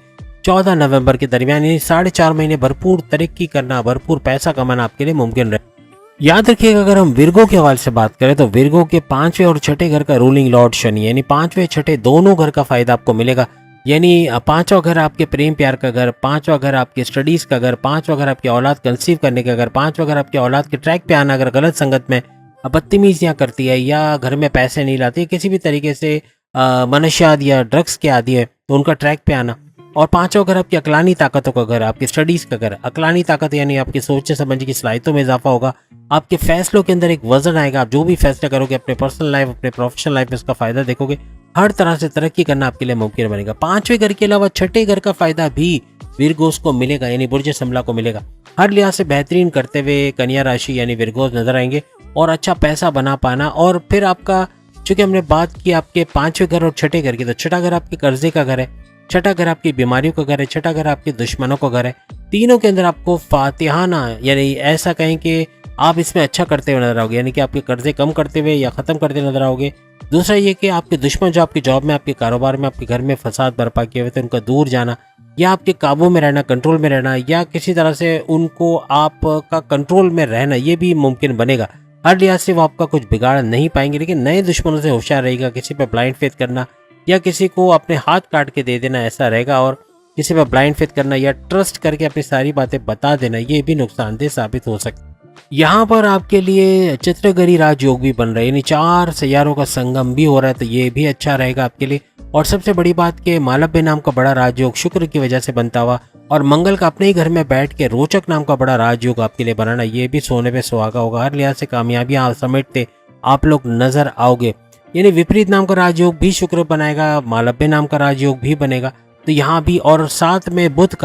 14 नवंबर के दरमियान, यानी 4.5 महीने भरपूर तरक्की करना, भरपूर पैसा कमाना आपके लिए मुमकिन रहे। याद रखिएगा, अगर हम विर्गो के हवाले से बात करें तो विर्गो के 5वें और 6ठे घर का रूलिंग लॉर्ड शनि, यानी 5वें 6ठे दोनों घर का फायदा आपको मिलेगा। यानी 5वां घर आपके प्रेम प्यार का घर, 5वां घर आपके स्टडीज का घर, 5वां घर आपकी औलाद कंसीव करने का घर, 5वां घर आपकी औलाद के ट्रैक पे आना, अगर गलत संगत में बदतमीजियां करती है या घर में पैसे नहीं लाती, किसी भी तरीके से मनशियात या ड्रग्स के आदी है, तो उनका ट्रैक पे आना। और 5वां घर आपकी अकलानी ताकतों का घर, आपकी स्टडीज का घर। अकलानी ताकत यानी आपकी सोचने समझने की सलाहियतों में इजाफा होगा, आपके फैसलों के अंदर एक वजन आएगा, आप जो भी फैसला करोगे अपने पर्सनल लाइफ, अपने प्रोफेशनल लाइफ में उसका फायदा देखोगे, हर तरह से तरक्की करना आपके लिए मुमकिन बनेगा। 5वें घर के अलावा 6ठे घर का फायदा भी विर्गोस को मिलेगा, यानी बुर्ज समला को मिलेगा। हर लिहाज से बेहतरीन करते हुए कन्या राशि यानी विर्गोस नजर आएंगे और अच्छा पैसा बना पाना। और फिर आपका, चूंकि हमने बात की आपके 5वें घर और 6ठे घर की, तो 6ठा घर आपके कर्जे का घर है, 6ठा घर आपकी बीमारियों का घर है, 6ठा घर आपके दुश्मनों का घर है। तीनों के अंदर आपको फातिहाना, यानी ऐसा कहें कि आप इसमें अच्छा करते हुए नजर आओगे, यानी कि आपके कर्जे कम करते हुए या खत्म करते नजर आओगे। दूसरा ये कि आपके दुश्मन जो आपकी जॉब में, आपके कारोबार में, आपके घर में फसाद बर्पा किए हुए थे, उनका दूर जाना या आपके काबू में रहना, कंट्रोल में रहना, या किसी तरह से उनको आपका कंट्रोल में रहना, ये भी मुमकिन बनेगा। हर लिहाज से वो आपका कुछ बिगाड़ नहीं पाएंगे, लेकिन नए दुश्मनों से होशियार रहेगा। किसी पे ब्लाइंड फेथ करना या किसी को अपने हाथ काट के दे देना, ऐसा रहेगा। और किसी पे ब्लाइंड फेथ करना या ट्रस्ट करके अपनी सारी बातें बता देना, ये भी नुकसानदेह साबित हो सकता है। यहाँ पर आपके लिए चित्रगरी राजयोग भी बन रहा है, यानी 4 सैयारों का संगम भी हो रहा है, तो ये भी अच्छा रहेगा आपके लिए। और सबसे बड़ी बात कि मालव्य नाम का बड़ा राजयोग शुक्र की वजह से बनता हुआ, और मंगल का अपने ही घर में बैठ के रोचक नाम का बड़ा राजयोग आपके लिए बनाना, ये भी सोने पे सुहागा होगा। हर लिहाज से कामयाबियां समेटते आप लोग नजर आओगे। यानी विपरीत नाम का राजयोग भी शुक्र बनाएगा, मालव्य नाम का राजयोग भी बनेगा, तो यहाँ भी। और साथ में बुध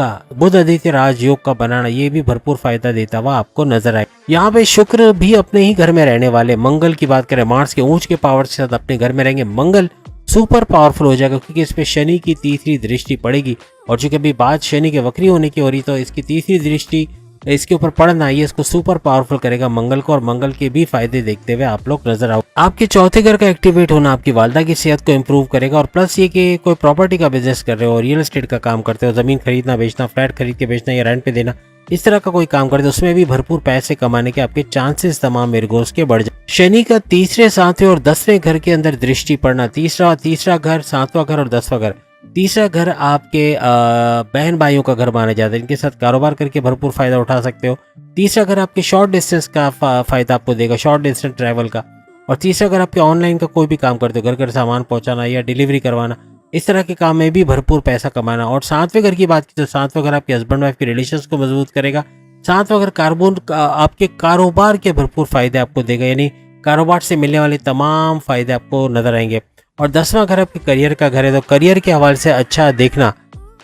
आदित्य राजयोग का बनाना, ये भी भरपूर फायदा देता हुआ आपको नजर आए। यहाँ पे शुक्र भी अपने ही घर में रहने वाले, मंगल की बात करें, मार्स के ऊंच के पावर के साथ अपने घर में रहेंगे। मंगल सुपर पावरफुल हो जाएगा क्योंकि इस पे शनि की तीसरी दृष्टि पड़ेगी, और चूंकि अभी बात शनि के वक्री होने की हो रही, तो इसकी तीसरी दृष्टि इसके ऊपर पड़ना, ये इसको सुपर पावरफुल करेगा मंगल को, और मंगल के भी फायदे देखते हुए आप लोग नजर आओ। आपके चौथे घर का एक्टिवेट होना आपकी वालदा की सेहत को इंप्रूव करेगा। और प्लस ये कि कोई प्रॉपर्टी का बिजनेस कर रहे हो, रियल एस्टेट का काम करते हो, जमीन खरीदना बेचना, फ्लैट खरीद के बेचना या रेंट पे देना, इस तरह का कोई काम करते हो, उसमें भी भरपूर पैसे कमाने के आपके चांसेस तमाम विर्गोस के बढ़ जाए। शनि का तीसरे, 7वें और 10वें घर के अंदर दृष्टि पड़ना, तीसरा घर, 7वां घर और 10वां घर। तीसरा घर आपके बहन भाइयों का घर माना जाता है, इनके साथ कारोबार करके भरपूर फायदा उठा सकते हो। तीसरा घर आपके शॉर्ट डिस्टेंस का फायदा आपको देगा, शॉर्ट डिस्टेंस ट्रैवल का। और तीसरा घर आपके ऑनलाइन का कोई भी काम करते हो, घर घर सामान पहुंचाना या डिलीवरी करवाना, इस तरह के काम में भी भरपूर पैसा कमाना। और 7वें घर की बात की तो 7वां घर आपके हस्बैंड वाइफ के रिलेशंस को मजबूत करेगा। 7वां घर आपके कारोबार के भरपूर फायदे आपको देगा, यानी कारोबार से मिलने वाले तमाम फायदे आपको नजर आएंगे। और 10वां घर आपके करियर का घर है, तो करियर के हवाले से अच्छा देखना,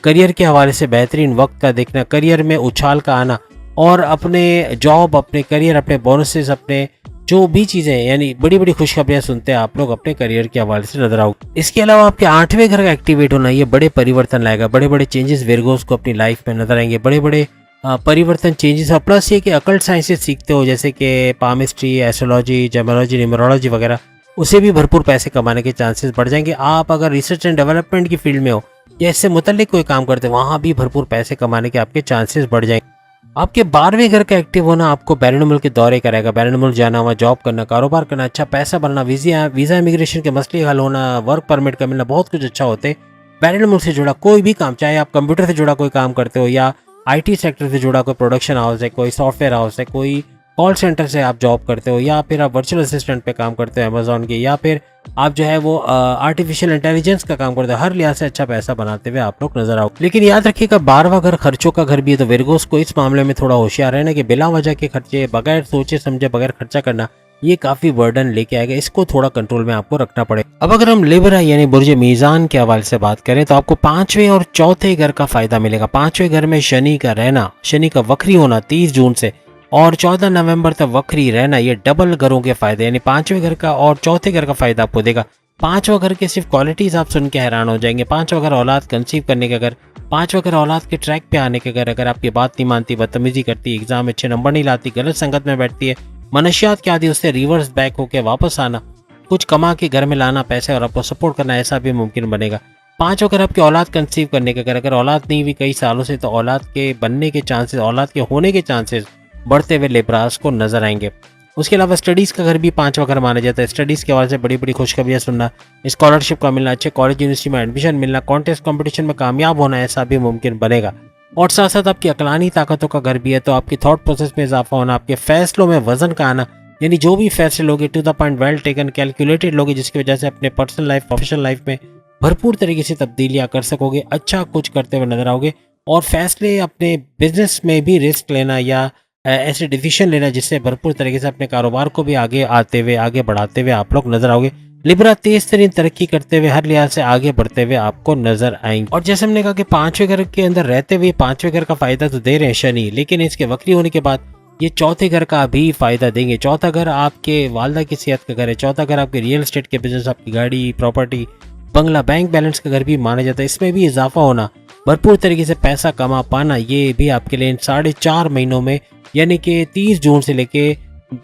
करियर के हवाले से बेहतरीन वक्त का देखना, करियर में उछाल का आना, और अपने जॉब, अपने करियर, अपने बोनसेस, अपने जो भी चीजें, यानी बड़ी बड़ी खुशखबरियां सुनते हैं आप लोग अपने करियर के हवाले से नजर आओगे। इसके अलावा आपके 8वें घर का एक्टिवेट होना, ये बड़े परिवर्तन लाएगा, बड़े बड़े चेंजेस विर्गोस को अपनी लाइफ में नजर आएंगे, बड़े बड़े परिवर्तन चेंजेस। और प्लस ये कि अकल्ट साइंसेस सीखते हो, जैसे कि पामिस्ट्री, एस्ट्रोलॉजी, जेमोलॉजी, न्यूमरोलॉजी वगैरह, उसे भी भरपूर पैसे कमाने के चांसेस बढ़ जाएंगे। आप अगर रिसर्च एंड डेवलपमेंट की फील्ड में हो या इससे मुतल्लिक कोई काम करते हो, वहां भी भरपूर पैसे कमाने के आपके चांसेस बढ़ जाएंगे। आपके 12वें घर का एक्टिव होना आपको बैरून मुल्क के दौरे कराएगा, बैरून मुल्क जाना, वहाँ जॉब करना, कारोबार करना, अच्छा पैसा बनना, वीजा इमिग्रेशन के मसले हल होना, वर्क परमिट का मिलना, बहुत कुछ अच्छा होते। बैरून मुल्क से जुड़ा कोई भी काम, चाहे आप कंप्यूटर से जुड़ा कोई काम करते हो या IT सेक्टर से जुड़ा कोई प्रोडक्शन हाउस है, कोई सॉफ्टवेयर हाउस है, कोई कॉल सेंटर से आप जॉब करते हो, या फिर आप वर्चुअल असिस्टेंट पे काम करते हो अमेजोन के, या फिर आप जो है वो आर्टिफिशियल इंटेलिजेंस का काम करते हो, हर लिहाज से अच्छा पैसा बनाते हुए आप लोग नजर आओ। लेकिन याद रखिएगा 12वां घर खर्चों का घर भी है, तो विर्गोस को इस मामले में थोड़ा होशियार रहना कि बिला वजह के खर्चे, बगैर सोचे समझे बगैर खर्चा करना, ये काफी बर्डन लेके आएगा, इसको थोड़ा कंट्रोल में आपको रखना पड़ेगा। अब अगर हम लिब्रा यानी बुर्ज मीजान के हवाले से बात करें, तो आपको 5वें और चौथे घर का फायदा मिलेगा। 5वें घर में शनि का रहना, शनि का वक्री होना 30 जून से और 14 नवंबर तक वक्री रहना, ये डबल घरों के फायदे, यानी 5वें घर का और चौथे घर का फायदा आपको देगा। 5वां घर के सिर्फ क्वालिटीज आप सुन के हैरान हो जाएंगे। 5वां घर औलाद कंसीव करने का घर, 5वां घर औलाद के ट्रैक पे आने के घर, अगर आपकी बात नहीं मानती, बदतमीजी करती, एग्जाम में अच्छे नंबर नहीं लाती, गलत संगत में बैठती है, मनशियात के आदि, उससे रिवर्स बैक होके वापस आना, कुछ कमा के घर में लाना पैसे और आपको सपोर्ट करना, ऐसा भी मुमकिन बनेगा। 5 अगर आपकी औलाद कंसीव करने का अगर औलाद नहीं हुई कई सालों से, तो औलाद के बनने के चांसेस, औलाद के होने के चांसेस बढ़ते हुए लिब्रास को नजर आएंगे। उसके अलावा स्टडीज़ का घर भी 5वां घर माना जाता है। स्टडीज़ के हवाले से बड़ी बड़ी खुशखबरियाँ सुनना, स्कॉलरशिप का मिलना, अच्छे कॉलेज यूनिवर्सिटी में एडमिशन मिलना, कॉन्टेस्ट कंपटीशन में कामयाब होना, ऐसा भी मुमकिन बनेगा। और साथ साथ आपकी अकलानी ताकतों का घर भी है, तो आपकी थॉट प्रोसेस में इजाफा होना, आपके फैसलों में वजन का आना, यानी जो भी फैसले लोगे to the point, well taken, calculated लोगे, जिसकी वजह से अपने पर्सनल लाइफ, प्रोफेशनल लाइफ में भरपूर तरीके से तब्दीलियाँ कर सकोगे, अच्छा कुछ करते हुए नजर आओगे। और फैसले अपने बिजनेस में भी रिस्क लेना या ऐसे डिसीजन लेना जिससे भरपूर तरीके से अपने कारोबार को भी आगे आते हुए, आगे बढ़ाते हुए आप लोग नजर आओगे। लिब्रा तेज तरीन तरक्की करते हुए, हर लिहाज से आगे बढ़ते हुए आपको नजर आएंगे। और जैसे हमने कहा कि 5वें घर के अंदर रहते हुए 5वें घर का फायदा तो दे रहे हैं शनि, लेकिन इसके वक्री होने के बाद ये चौथे घर का भी फायदा देंगे। चौथा घर आपके वालदा की सेहत का घर है। चौथा घर आपके रियल एस्टेट के बिजनेस, आपकी गाड़ी, प्रॉपर्टी, बंगला, बैंक बैलेंस का घर भी माना जाता है। इसमें भी इजाफा होना, भरपूर तरीके से पैसा कमा पाना, ये भी आपके लिए इन 4.5 महीनों में, यानी कि 30 जून से लेके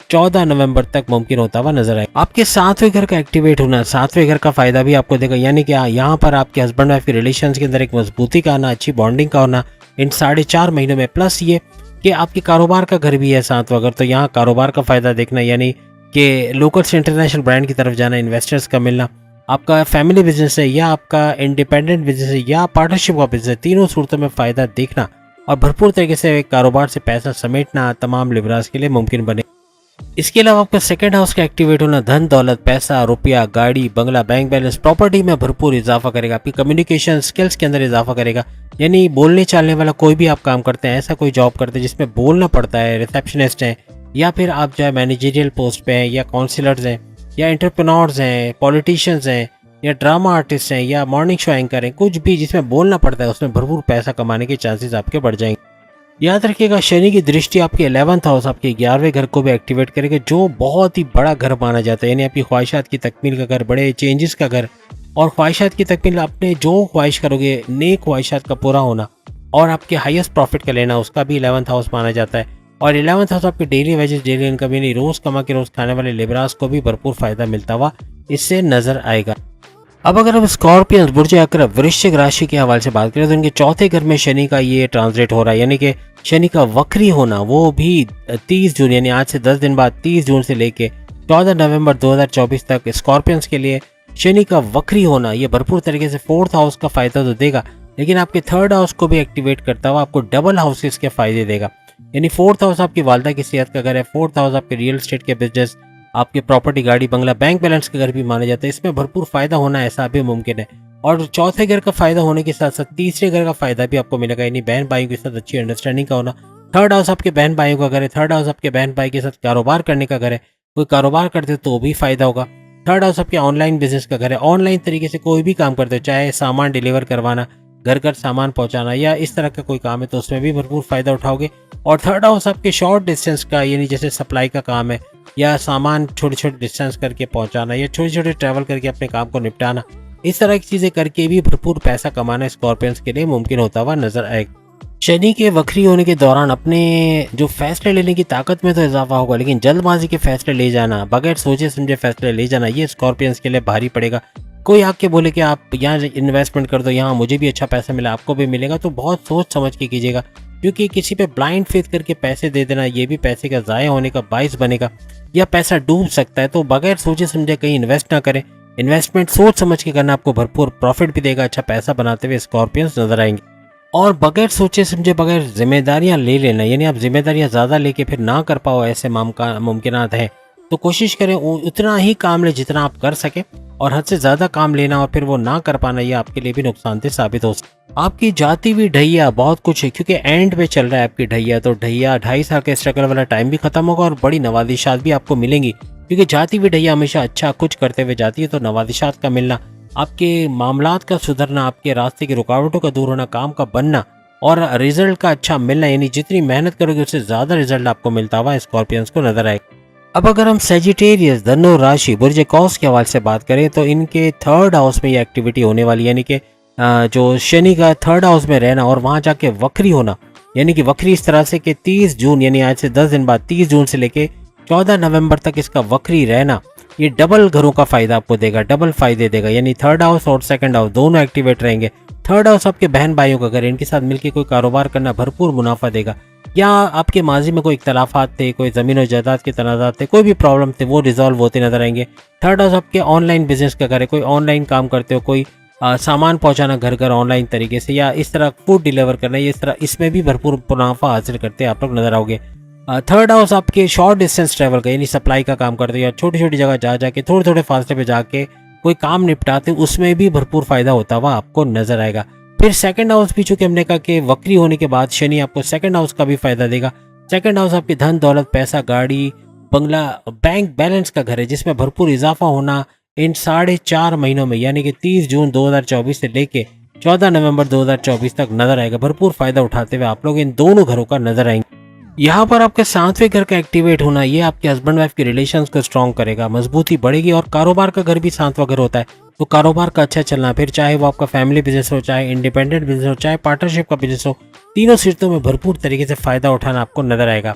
14 नवंबर तक मुमकिन होता हुआ नजर आए। आपके 7वें घर का एक्टिवेट होना, 7वें घर का फायदा भी आपको देगा, यानी कि यहाँ पर आपके हस्बैंड वाइफ के रिलेशन के अंदर एक मजबूती का आना, अच्छी बॉन्डिंग का होना इन 4.5 महीनों में। प्लस ये कि आपके कारोबार का घर भी है 7वां घर, तो यहाँ कारोबार का फायदा देखना, यानी कि लोकल से इंटरनेशनल ब्रांड की तरफ जाना, इन्वेस्टर्स का मिलना, आपका फैमिली बिजनेस है या आपका इंडिपेंडेंट बिजनेस है या पार्टनरशिप का बिजनेस है, तीनों सूरतों में फायदा देखना और भरपूर तरीके से कारोबार से पैसा समेटना तमाम लिब्रास के लिए मुमकिन बने। इसके अलावा आपका सेकंड हाउस का एक्टिवेट होना धन दौलत, पैसा, रुपया, गाड़ी, बंगला, बैंक बैलेंस, प्रॉपर्टी में भरपूर इजाफा करेगा। आपकी कम्युनिकेशन स्किल्स के अंदर इजाफा करेगा, यानी बोलने चालने वाला कोई भी आप काम करते हैं, ऐसा कोई जॉब करते हैं जिसमें बोलना पड़ता है, रिसेप्शनिस्ट हैं या फिर आप जो है मैनेजरियल पोस्ट पे हैं या काउंसिलर्स हैं या एंटरप्रेन्योर्स हैं, पॉलिटिशियंस हैं या ड्रामा आर्टिस्ट हैं या मॉर्निंग शो एंकर हैं, कुछ भी जिसमें बोलना पड़ता है उसमें भरपूर पैसा कमाने के चांसेस आपके बढ़ जाएंगे। याद रखिएगा शनि की दृष्टि आपके 11th हाउस, आपके 11वें घर को भी एक्टिवेट करेगा, जो बहुत ही बड़ा घर माना जाता है, यानी आपकी ख्वाहिशात की तकमील का घर, बड़े चेंजेस का घर और ख्वाहिशात की तकमील, अपने जो ख्वाहिश करोगे नेक ख्वाहिशात का पूरा होना और आपके हाईएस्ट प्रॉफिट का लेना, उसका भी 11th हाउस माना जाता है। और 11th हाउस आपके डेली वेजेस, डेली इनकम, यानी रोज कमा के रोज खाने वाले लिब्रास को भी भरपूर फायदा मिलता हुआ इससे नजर आएगा। अब अगर हम स्कॉर्पियंस, बुर्ज अकरब, वृश्चिक राशि के हवाले से बात करें तो इनके चौथे घर में शनि का ये ट्रांसलेट हो रहा है, यानी कि शनि का वक्री होना, वो भी 30 जून, यानी आज से 10 दिन बाद 30 जून से लेके 14 नवंबर 2024 तक स्कॉर्पियंस के लिए शनि का वक्री होना ये भरपूर तरीके से 4th हाउस का फायदा तो देगा, लेकिन आपके 3rd हाउस को भी एक्टिवेट करता हुआ आपको डबल हाउसेस के फायदे देगा। यानी 4th हाउस आपकी वालदा की सेहत का घर है, 4th हाउस आपके रियल एस्टेट के बिजनेस, आपके प्रॉपर्टी, गाड़ी, बंगला, बैंक बैलेंस का घर भी माना जाता है, इसमें भरपूर फायदा होना ऐसा भी मुमकिन है। और चौथे घर का फायदा होने के साथ साथ तीसरे घर का फायदा भी आपको मिलेगा, यानी बहन भाइयों के साथ अच्छी अंडरस्टैंडिंग का होना। 3rd हाउस आपके बहन भाइयों का घर है, 3rd हाउस आपके बहन भाई के साथ कारोबार करने का घर है, कोई कारोबार करते हो तो भी फायदा होगा। 3rd हाउस आपके ऑनलाइन बिजनेस का घर है, ऑनलाइन तरीके से कोई भी काम करते हो, चाहे सामान डिलीवर करवाना, घर घर सामान पहुंचाना या इस तरह का कोई काम है तो उसमें भी भरपूर फायदा उठाओगे। और 3rd हाउस आपके शॉर्ट डिस्टेंस का, यानी जैसे सप्लाई का काम है या सामान छोटे छोटे डिस्टेंस करके पहुंचाना या छोटे छोटे ट्रैवल करके अपने काम को निपटाना, इस तरह की चीजें करके भी भरपूर पैसा कमाना स्कॉर्पियंस के लिए मुमकिन होता हुआ नजर आएगा। शनि के वक्री होने के दौरान अपने जो फैसले लेने की ताकत में तो इजाफा होगा, लेकिन जल्दबाजी के फैसले ले जाना, बगैर सोचे समझे फैसले ले जाना, ये स्कॉर्पियंस के लिए भारी पड़ेगा। कोई आके बोले कि आप यहाँ इन्वेस्टमेंट कर दो, यहाँ मुझे भी अच्छा पैसा मिला, आपको भी मिलेगा, तो बहुत सोच समझ के कीजिएगा, क्योंकि किसी पे ब्लाइंड फेथ करके पैसे दे देना ये भी पैसे का ज़ाया होने का बाइस बनेगा या पैसा डूब सकता है। तो बगैर सोचे समझे कहीं इन्वेस्ट ना करें, इन्वेस्टमेंट सोच समझ के करना, आपको भरपूर प्रॉफिट भी देगा, अच्छा पैसा बनाते हुए स्कॉर्पियंस नजर आएंगे। और बगैर सोचे समझे, बगैर जिम्मेदारियां ले लेना, यानी आप जिम्मेदारियां ज़्यादा लेके फिर ना कर पाओ, ऐसे मुमकिनात हैं, तो कोशिश करें उतना ही काम ले जितना आप कर सके, और हद से ज़्यादा काम लेना और फिर वो ना कर पाना ये आपके लिए भी नुकसानदेह साबित हो सकता है। आपकी जाती हुई ढैया बहुत कुछ है, क्योंकि एंड पे चल रहा है आपकी ढैया, तो ढैया 2.5 साल के स्ट्रगल वाला टाइम भी खत्म होगा और बड़ी नवाजिशात भी आपको मिलेंगी, क्योंकि जाती हुई ढैया हमेशा अच्छा कुछ करते हुए जाती है, तो नवाजिशात का मिलना, आपके मामलात का सुधरना, आपके रास्ते की रुकावटों का दूर होना, काम का बनना और रिजल्ट का अच्छा मिलना, यानी जितनी मेहनत करोगे उससे ज़्यादा रिजल्ट आपको मिलता हुआ स्कॉर्पियंस को नजर आएगा। अब अगर हम सेजिटेरियस, धनु राशि, बुर्ज कौस के हवाले से बात करें तो इनके 3rd हाउस में ये एक्टिविटी होने वाली, यानी कि जो शनि का 3rd हाउस में रहना और वहाँ जाके वक्री होना, यानी कि वक्री इस तरह से कि 30 जून, यानी आज से 10 दिन बाद 30 जून से लेके 14 नवंबर तक इसका वक्री रहना, ये डबल घरों का फायदा आपको देगा, डबल फायदे देगा। यानी थर्ड हाउस और सेकंड हाउस दोनों एक्टिवेट रहेंगे। थर्ड हाउस आपके बहन भाइयों का घर है, इनके साथ मिलकर कोई कारोबार करना भरपूर मुनाफा देगा। या आपके माजी में कोई इख्तलाफात थे, कोई ज़मीन और जायदाद के तनाज़ात थे, कोई भी प्रॉब्लम थे, वो रिजॉल्व होते नजर आएंगे। थर्ड हाउस आपके ऑनलाइन बिजनेस का घर है, कोई ऑनलाइन काम करते हो, कोई सामान पहुंचाना घर घर ऑनलाइन तरीके से, या इस तरह फूड डिलीवर करना, इस तरह इसमें भी भरपूर मुनाफा हासिल करते आप लोग नजर आओगे। थर्ड हाउस आपके शॉर्ट डिस्टेंस ट्रैवल का यानी सप्लाई का काम करते हो, या छोटी छोटी जगह जा जाके थोड़े थोड़े फासले पे जाके कोई काम निपटाते, उसमें भी भरपूर फायदा होता हुआ आपको नजर आएगा। फिर सेकंड हाउस भी चूंकि हमने कहा कि वक्री होने के बाद शनि आपको सेकंड हाउस का भी फायदा देगा। सेकंड हाउस आपकी धन दौलत, पैसा, गाड़ी, बंगला, बैंक बैलेंस का घर है, जिसमें भरपूर इजाफा होना इन 4.5 महीनों में, यानी कि 30 जून 2024 से लेके 14 नवंबर 2024 तक नजर आएगा। भरपूर फायदा उठाते हुए आप लोग इन दोनों घरों का नजर आएंगे। यहाँ पर आपके 7वें घर का एक्टिवेट होना, ये आपके हस्बैंड वाइफ के रिलेशंस को स्ट्रॉन्ग करेगा, मजबूती बढ़ेगी। और कारोबार का घर भी 7वां घर होता है, तो कारोबार का अच्छा चलना, फिर चाहे वो आपका फैमिली बिजनेस हो, चाहे इंडिपेंडेंट बिजनेस हो, चाहे पार्टनरशिप का बिजनेस हो, तीनों सिरतों में भरपूर तरीके से फायदा उठाना आपको नजर आएगा।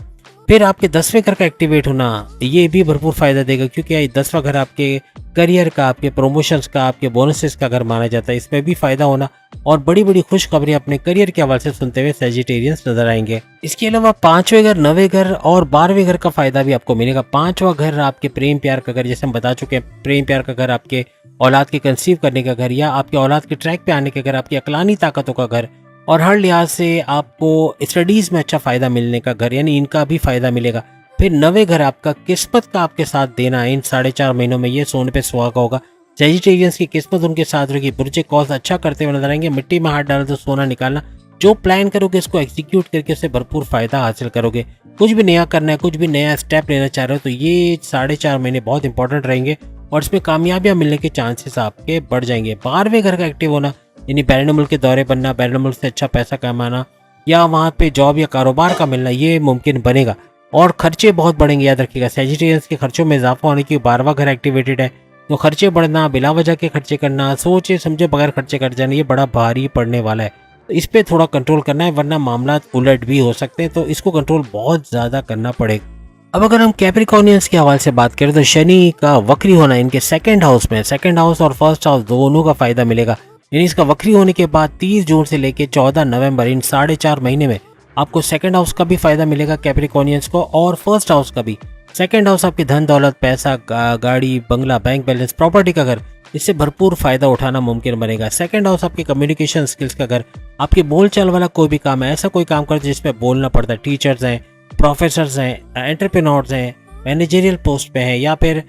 फिर आपके 10वें घर का एक्टिवेट होना, ये भी भरपूर फायदा देगा, क्योंकि 10वां घर आपके करियर का, आपके प्रमोशंस का, आपके बोनसेस का घर माना जाता है। इसमें भी फायदा होना और बड़ी बड़ी खुशखबरी अपने करियर के हवाले से सुनते हुए सेजिटेरियंस नजर आएंगे। इसके अलावा 5वें घर, 9वें घर और 12वें घर का फायदा भी आपको मिलेगा। 5वां घर आपके प्रेम प्यार का घर, जैसे हम बता चुके हैं, प्रेम प्यार का घर, आपके औलाद के कंसीव करने का घर, या आपके औलाद के ट्रैक पे आने का घर, आपकी अकलानी ताकतों का घर, और हर लिहाज से आपको स्टडीज में अच्छा फायदा मिलने का घर, यानी इनका भी फायदा मिलेगा। फिर 9वें घर आपका किस्मत का आपके साथ देना, इन 4.5 महीनों में ये सोने पे सुहागा होगा। सेजिटेरियंस की किस्मत उनके साथ रहेगी, बुर्जे कॉल्स अच्छा करते हुए नजर आएंगे। मिट्टी में हाथ डालो तो सोना निकालना, जो प्लान करोगे इसको एग्जीक्यूट करके उससे भरपूर फायदा हासिल करोगे। कुछ भी नया करना है, कुछ भी नया स्टेप लेना चाह रहे हो, तो ये 4.5 महीने बहुत इंपॉर्टेंट रहेंगे और इसमें कामयाबियां मिलने के चांसेस आपके बढ़ जाएंगे। 12वें घर का एक्टिव होना, यानी बैरून मुल्क के दौरे बनना, बैरून मुल्क से अच्छा पैसा कमाना, या वहाँ पे जॉब या कारोबार का मिलना, ये मुमकिन बनेगा। और खर्चे बहुत बढ़ेंगे, याद रखिएगा। सेजिटेरियंस के खर्चों में इजाफा होने की 12वां घर एक्टिवेटेड है, तो खर्चे बढ़ना, बिला वजह के खर्चे करना, सोचे समझे बगैर खर्चे कर जाना, ये बड़ा भारी पड़ने वाला है। तो इस पे थोड़ा कंट्रोल करना है, वरना मामला उलट भी हो सकते हैं, तो इसको कंट्रोल बहुत ज़्यादा करना पड़ेगा। अब अगर हम कैप्रिकॉर्नियंस के हवाले से बात करें, तो शनि का वक्री होना इनके सेकंड हाउस में, सेकंड हाउस और फर्स्ट हाउस दोनों का फायदा मिलेगा। यानी इसका वक्री होने के बाद 30 जून से लेकर 14 नवंबर, इन 4.5 महीने में आपको सेकंड हाउस का भी फायदा मिलेगा कैप्रिकॉर्नियंस को, और फर्स्ट हाउस का भी। सेकंड हाउस आपकी धन दौलत, पैसा, गाड़ी, बंगला, बैंक बैलेंस, प्रॉपर्टी का घर, इससे भरपूर फायदा उठाना मुमकिन बनेगा। सेकंड हाउस आपके कम्युनिकेशन स्किल्स का घर, आपके बोलचाल वाला कोई भी काम है, ऐसा कोई काम करते जिसमें बोलना पड़ता है, टीचर्स हैं, प्रोफेसर्स हैं, एंटरप्रेन्योर्स हैं, मैनेजरियल पोस्ट पे हैं, या फिर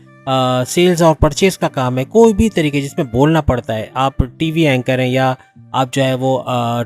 सेल्स और परचेज का काम है, कोई भी तरीके जिसमें बोलना पड़ता है, आप टीवी एंकर हैं, या आप जो है वो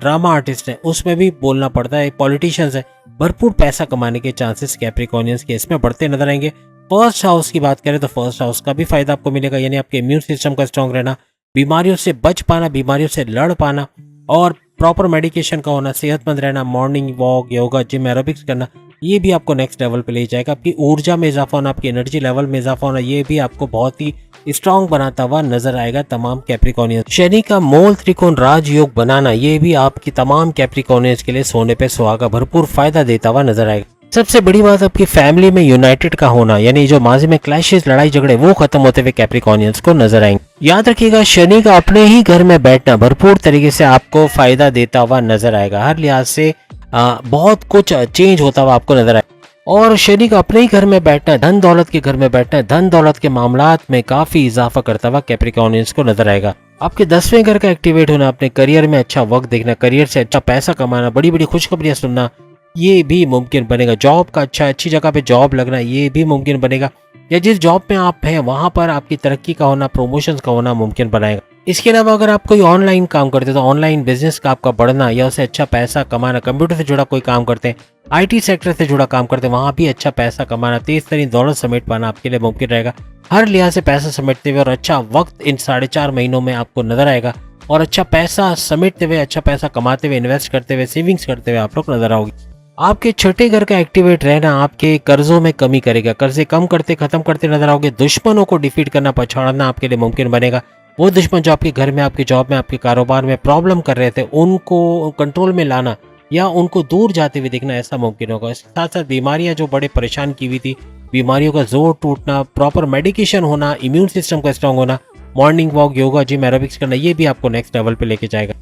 ड्रामा आर्टिस्ट हैं, उसमें भी बोलना पड़ता है, पॉलिटिशियंस हैं, भरपूर पैसा कमाने के चांसेस कैप्रिकॉर्नियंस के इसमें बढ़ते नजर आएंगे। फर्स्ट हाउस की बात करें तो फर्स्ट हाउस का भी फायदा आपको मिलेगा, यानी आपके इम्यून सिस्टम का स्ट्रांग रहना, बीमारियों से बच पाना, बीमारियों से लड़ पाना, और प्रॉपर मेडिकेशन का होना, सेहतमंद रहना, morning walk, yoga, gym, aerobics करना, ये भी आपको नेक्स्ट लेवल पे ले जाएगा। आपकी ऊर्जा में इजाफा होना, आपकी एनर्जी लेवल में इजाफा होना, ये भी आपको बहुत ही स्ट्रांग बनाता हुआ नजर आएगा तमाम कैप्रिकॉर्नियंस। शनि का मूल त्रिकोण राजयोग बनाना, ये भी आपकी तमाम कैप्रिकॉर्नियंस के लिए सोने पे सुहागा भरपूर फायदा देता हुआ नजर आएगा। सबसे बड़ी बात आपकी फैमिली में यूनाइटेड का होना, यानी जो माजी में क्लैशेस, लड़ाई झगड़े, वो खत्म होते हुए कैप्रिकॉर्नियंस को नजर आएंगे। याद रखिएगा, शनि का अपने ही घर में बैठना भरपूर तरीके से आपको फायदा देता हुआ नजर आएगा। हर लिहाज से बहुत कुछ चेंज होता हुआ आपको नजर आएगा। और शनि का अपने ही घर में बैठना, धन दौलत के घर में बैठना, धन दौलत के मामलात में काफी इजाफा करता हुआ कैप्रिकॉर्नियंस को नजर आएगा। आपके 10वें घर का एक्टिवेट होना, अपने करियर में अच्छा वक्त देखना, करियर से अच्छा पैसा कमाना, बड़ी बड़ी खुशखबरियां सुनना, ये भी मुमकिन बनेगा। जॉब का अच्छी जगह पे जॉब लगना, ये भी मुमकिन बनेगा, या जिस जॉब में आप हैं वहां पर आपकी तरक्की का होना, प्रमोशंस का होना मुमकिन बनाएगा। इसके अलावा अगर आप कोई ऑनलाइन काम करते हैं तो ऑनलाइन बिजनेस का आपका बढ़ना या उससे अच्छा पैसा कमाना, कंप्यूटर से जुड़ा कोई काम करते हैं, आईटी सेक्टर से जुड़ा काम करते हैं, वहां भी अच्छा पैसा कमाना, तेज तरीन दौलत समेट पाना आपके लिए मुमकिन रहेगा। हर लिहाज से पैसा समेटते हुए और अच्छा वक्त इन 4.5 महीनों में आपको नजर आएगा, और अच्छा पैसा समेटते हुए, अच्छा पैसा कमाते हुए, इन्वेस्ट करते हुए, सेविंग्स करते हुए आप लोग नजर आओगे। आपके छठे घर का एक्टिवेट रहना आपके कर्जों में कमी करेगा, कर्जे कम करते खत्म करते नजर आओगे। दुश्मनों को डिफीट करना, पछाड़ना आपके लिए मुमकिन बनेगा। वो दुश्मन जो आपके घर में, आपकी जॉब में, आपके कारोबार में प्रॉब्लम कर रहे थे, उनको कंट्रोल में लाना या उनको दूर जाते हुए देखना, ऐसा मुमकिन होगा। इसके साथ साथ बीमारियां जो बड़े परेशान की हुई थी, बीमारियों का जोर टूटना, प्रॉपर मेडिकेशन होना, इम्यून सिस्टम का स्ट्रांग होना, morning walk, yoga, gym, aerobics करना, ये भी आपको नेक्स्ट लेवल पे लेके जाएगा।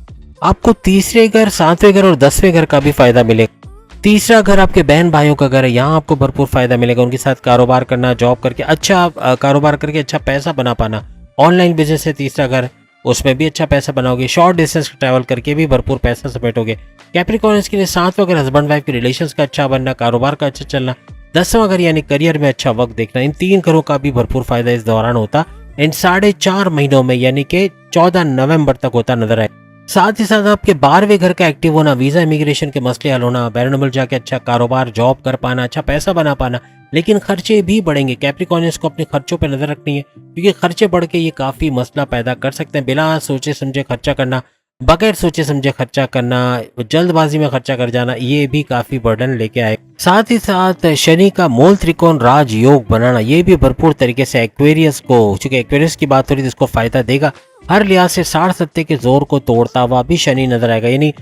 आपको तीसरे घर, सातवें घर और 10वें घर का भी फायदा मिलेगा। तीसरा घर आपके बहन भाइयों का घर है, यहाँ आपको भरपूर फायदा मिलेगा। उनके साथ कारोबार करना, जॉब करके अच्छा कारोबार करके अच्छा पैसा बना पाना। ऑनलाइन बिजनेस है तीसरा घर, उसमें भी अच्छा पैसा बनाओगे। शॉर्ट डिस्टेंस ट्रैवल करके भी भरपूर पैसा समेटोगे। कैप्रिकॉर्न्स के लिए सातवां घर हस्बैंड वाइफ के रिलेशंस का अच्छा बनना, कारोबार का अच्छा चलना। 10वां घर यानी करियर में अच्छा वक्त देखना। इन 3 घरों का भी भरपूर फायदा इस दौरान होता इन 4.5 महीनों में, यानी कि 14 नवंबर तक होता नजर आए। साथ ही साथ आपके 12वें घर का एक्टिव होना, वीजा इमिग्रेशन के मसले हल होना, बैरनबल जाके अच्छा कारोबार, जॉब कर पाना, अच्छा पैसा बना पाना। लेकिन खर्चे भी बढ़ेंगे। कैप्रिकॉर्नियंस को अपने खर्चों पर नजर रखनी है, क्योंकि खर्चे बढ़ के ये काफी मसला पैदा कर सकते हैं। बिना सोचे समझे खर्चा करना, बगैर सोचे समझे खर्चा करना, जल्दबाजी में खर्चा कर जाना, ये भी काफी बर्डन लेके आए। साथ ही साथ शनि का मूल त्रिकोण राज योग बनाना, ये भी भरपूर तरीके से एक्वेरियस को, चूंकि एक्वेरियस की बात हो रही है, इसको फायदा देगा। हर लिहाज से 60 सत्ते के जोर को तोड़ता हुआ भी शनि नजर आएगा, यानी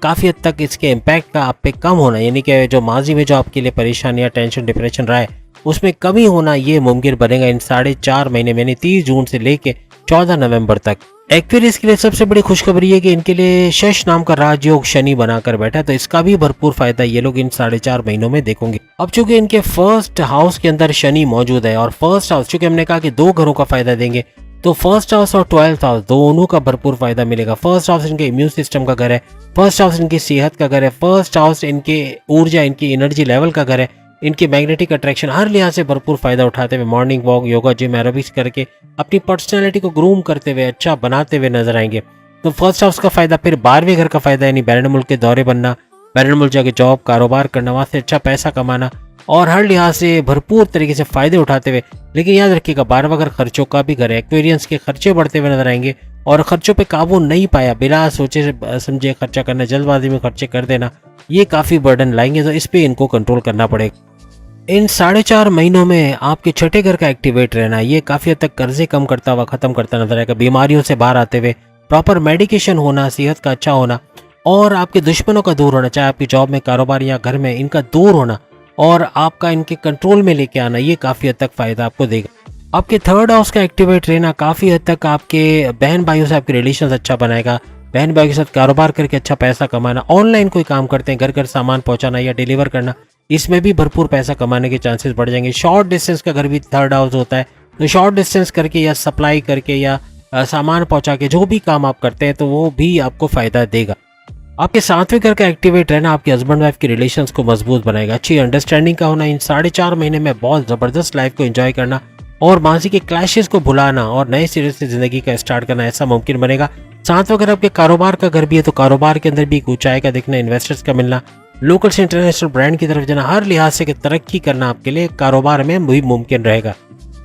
काफी हद तक इसके इम्पैक्ट का आप पे कम होना, यानी कि जो माजी में जो आपके लिए परेशानी या टेंशन डिप्रेशन रहा है उसमें कमी होना, ये मुमकिन बनेगा इन 4.5 महीने में, यानी 30 जून से लेके 14 नवंबर तक। एक्वेरियस के लिए सबसे बड़ी खुशखबरी है कि इनके लिए शश नाम का राजयोग शनि बनाकर बैठा है, तो इसका भी भरपूर फायदा ये लोग इन 4.5 महीनों में देखेंगे। अब चूंकि इनके फर्स्ट हाउस के अंदर शनि मौजूद है, और फर्स्ट हाउस चूंकि हमने कहा कि 2 घरों का फायदा देंगे, तो फर्स्ट हाउस और 12th हाउस दोनों का भरपूर फायदा मिलेगा। फर्स्ट हाउस इनके इम्यून सिस्टम का घर है, फर्स्ट हाउस इनकी सेहत का घर है, फर्स्ट हाउस इनके ऊर्जा, इनकी एनर्जी लेवल का घर है, इनकी मैग्नेटिक अट्रैक्शन, हर लिहाज से भरपूर फायदा उठाते हुए morning walk, yoga, gym, aerobics करके अपनी पर्सनैलिटी को ग्रूम करते हुए अच्छा बनाते हुए नजर आएंगे। तो फर्स्ट हाउस का फायदा, फिर 12वें घर का फायदा यानी बैरन मुल्क के दौरे बनना, बैरन मुल्क जाके जॉब, कारोबार करना, वहां से अच्छा पैसा कमाना, और हर लिहाज से भरपूर तरीके से फायदे उठाते हुए। लेकिन याद रखिएगा 12वां घर खर्चों का भी घर है। एक्वेरियंस के खर्चे बढ़ते हुए नजर आएंगे, और खर्चों पे काबू नहीं पाया, बिना सोचे समझे खर्चा करना, जल्दबाजी में खर्चे कर देना, ये काफी बर्डन लाएंगे। तो इस पे इनको कंट्रोल करना पड़ेगा। इन 4.5 महीनों में आपके छठे घर का एक्टिवेट रहना, ये काफी हद तक कर्जे कम करता हुआ खत्म करता नजर आएगा। बीमारियों से बाहर आते हुए प्रॉपर मेडिकेशन होना, सेहत का अच्छा होना, और आपके दुश्मनों का दूर होना, चाहे आपकी जॉब में, कारोबार या घर में, इनका दूर होना और आपका इनके कंट्रोल में लेके आना, ये काफी हद तक फायदा आपको देगा। आपके थर्ड हाउस का एक्टिवेट रहना काफी हद तक आपके बहन भाइयों से आपके रिलेशन अच्छा बनाएगा। बहन भाई के साथ कारोबार करके अच्छा पैसा कमाना, ऑनलाइन कोई काम करते हैं, घर घर सामान पहुंचाना या डिलीवर करना, इसमें भी भरपूर पैसा कमाने के चांसेस बढ़ जाएंगे। शॉर्ट डिस्टेंस का घर भी थर्ड हाउस होता है, तो शॉर्ट डिस्टेंस करके या सप्लाई करके या सामान पहुंचा के जो भी काम आप करते हैं, तो वो भी आपको फायदा देगा। आपके 7वें घर का एक्टिवेट रहना आपके हस्बैंड वाइफ के रिलेशंस को मजबूत बनाएगा। अच्छी अंडरस्टैंडिंग का होना, इन 4.5 महीने में बहुत जबरदस्त लाइफ को एंजॉय करना और माजी के क्लैशेस को भुलाना और नए सिरे से जिंदगी का स्टार्ट करना, ऐसा मुमकिन बनेगा। 7वां घर आपके कारोबार का घर भी है, तो कारोबार के अंदर भी एक ऊंचाई का दिखना, इन्वेस्टर्स का मिलना, लोकल से इंटरनेशनल ब्रांड की तरफ जाना, हर लिहाज से तरक्की करना आपके लिए कारोबार में भी मुमकिन रहेगा।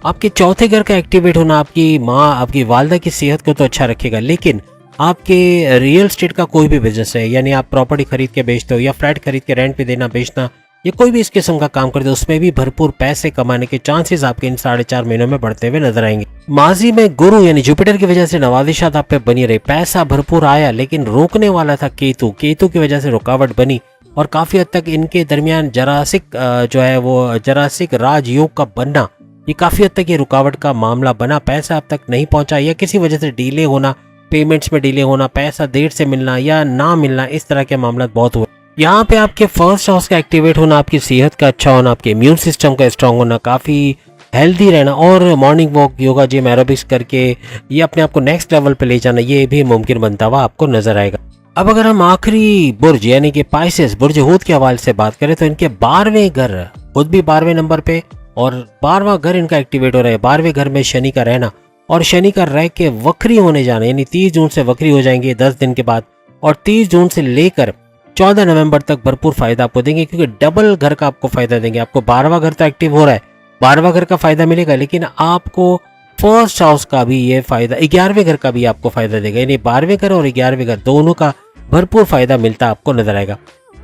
आपके चौथे घर का एक्टिवेट होना आपकी माँ, आपकी वालदा की सेहत को तो अच्छा रखेगा, लेकिन आपके रियल स्टेट का कोई भी बिजनेस है, यानी आप प्रॉपर्टी खरीद के बेचते हो या फ्लैट खरीद के रेंट पे देना बेचना, या कोई भी इस किस्म का काम करते हो, उसमें भी भरपूर पैसे कमाने के चांसेस आपके इन 4.5 महीनों में बढ़ते हुए नजर आएंगे। माजी में गुरु यानी जुपिटर की वजह से नवाजिशात आप पे बनी रही, पैसा भरपूर आया, लेकिन रोकने वाला था केतु की वजह से रुकावट बनी, और काफी हद तक इनके दरमियान जरासिक जो है वो जरासिक राजयोग का बनना, ये काफी हद तक ये रुकावट का मामला बना। पैसा अब तक नहीं पहुंचा या किसी वजह से डिले होना, पेमेंट्स में डिले होना, पैसा देर से मिलना या ना मिलना, इस तरह के मामला बहुत हुए। यहाँ पे आपके फर्स्ट हाउस का एक्टिवेट होना, आपकी सेहत का अच्छा होना, आपके इम्यून सिस्टम का स्ट्रांग होना, काफी हेल्दी रहना, और morning walk, yoga, gym, aerobics करके ये अपने आप को नेक्स्ट लेवल पे ले जाना, ये भी मुमकिन बनता हुआ आपको नजर आएगा। अब अगर हम आखिरी बुर्ज यानी कि पाइसेस बुर्ज हूत के हवाले से बात करें, तो इनके 12वें घर खुद भी 12वें नंबर पे, और 12वां घर इनका एक्टिवेट हो रहा है। 12वें घर में शनि का रहना, और शनि का रह के वक्री होने जाना, यानी 30 जून से वक्री हो जाएंगे 10 दिन के बाद, और 30 जून से लेकर 14 नवंबर तक भरपूर फायदा आपको देंगे, क्योंकि डबल घर का आपको फायदा देंगे। आपको 12वां घर तो एक्टिव हो रहा है, 12वां घर का फायदा मिलेगा, लेकिन आपको फर्स्ट हाउस का भी ये फायदा, 11वें घर का भी आपको फायदा देगा, यानी 12वें घर और 11वें घर दोनों का भरपूर फायदा मिलता आपको नजर आएगा।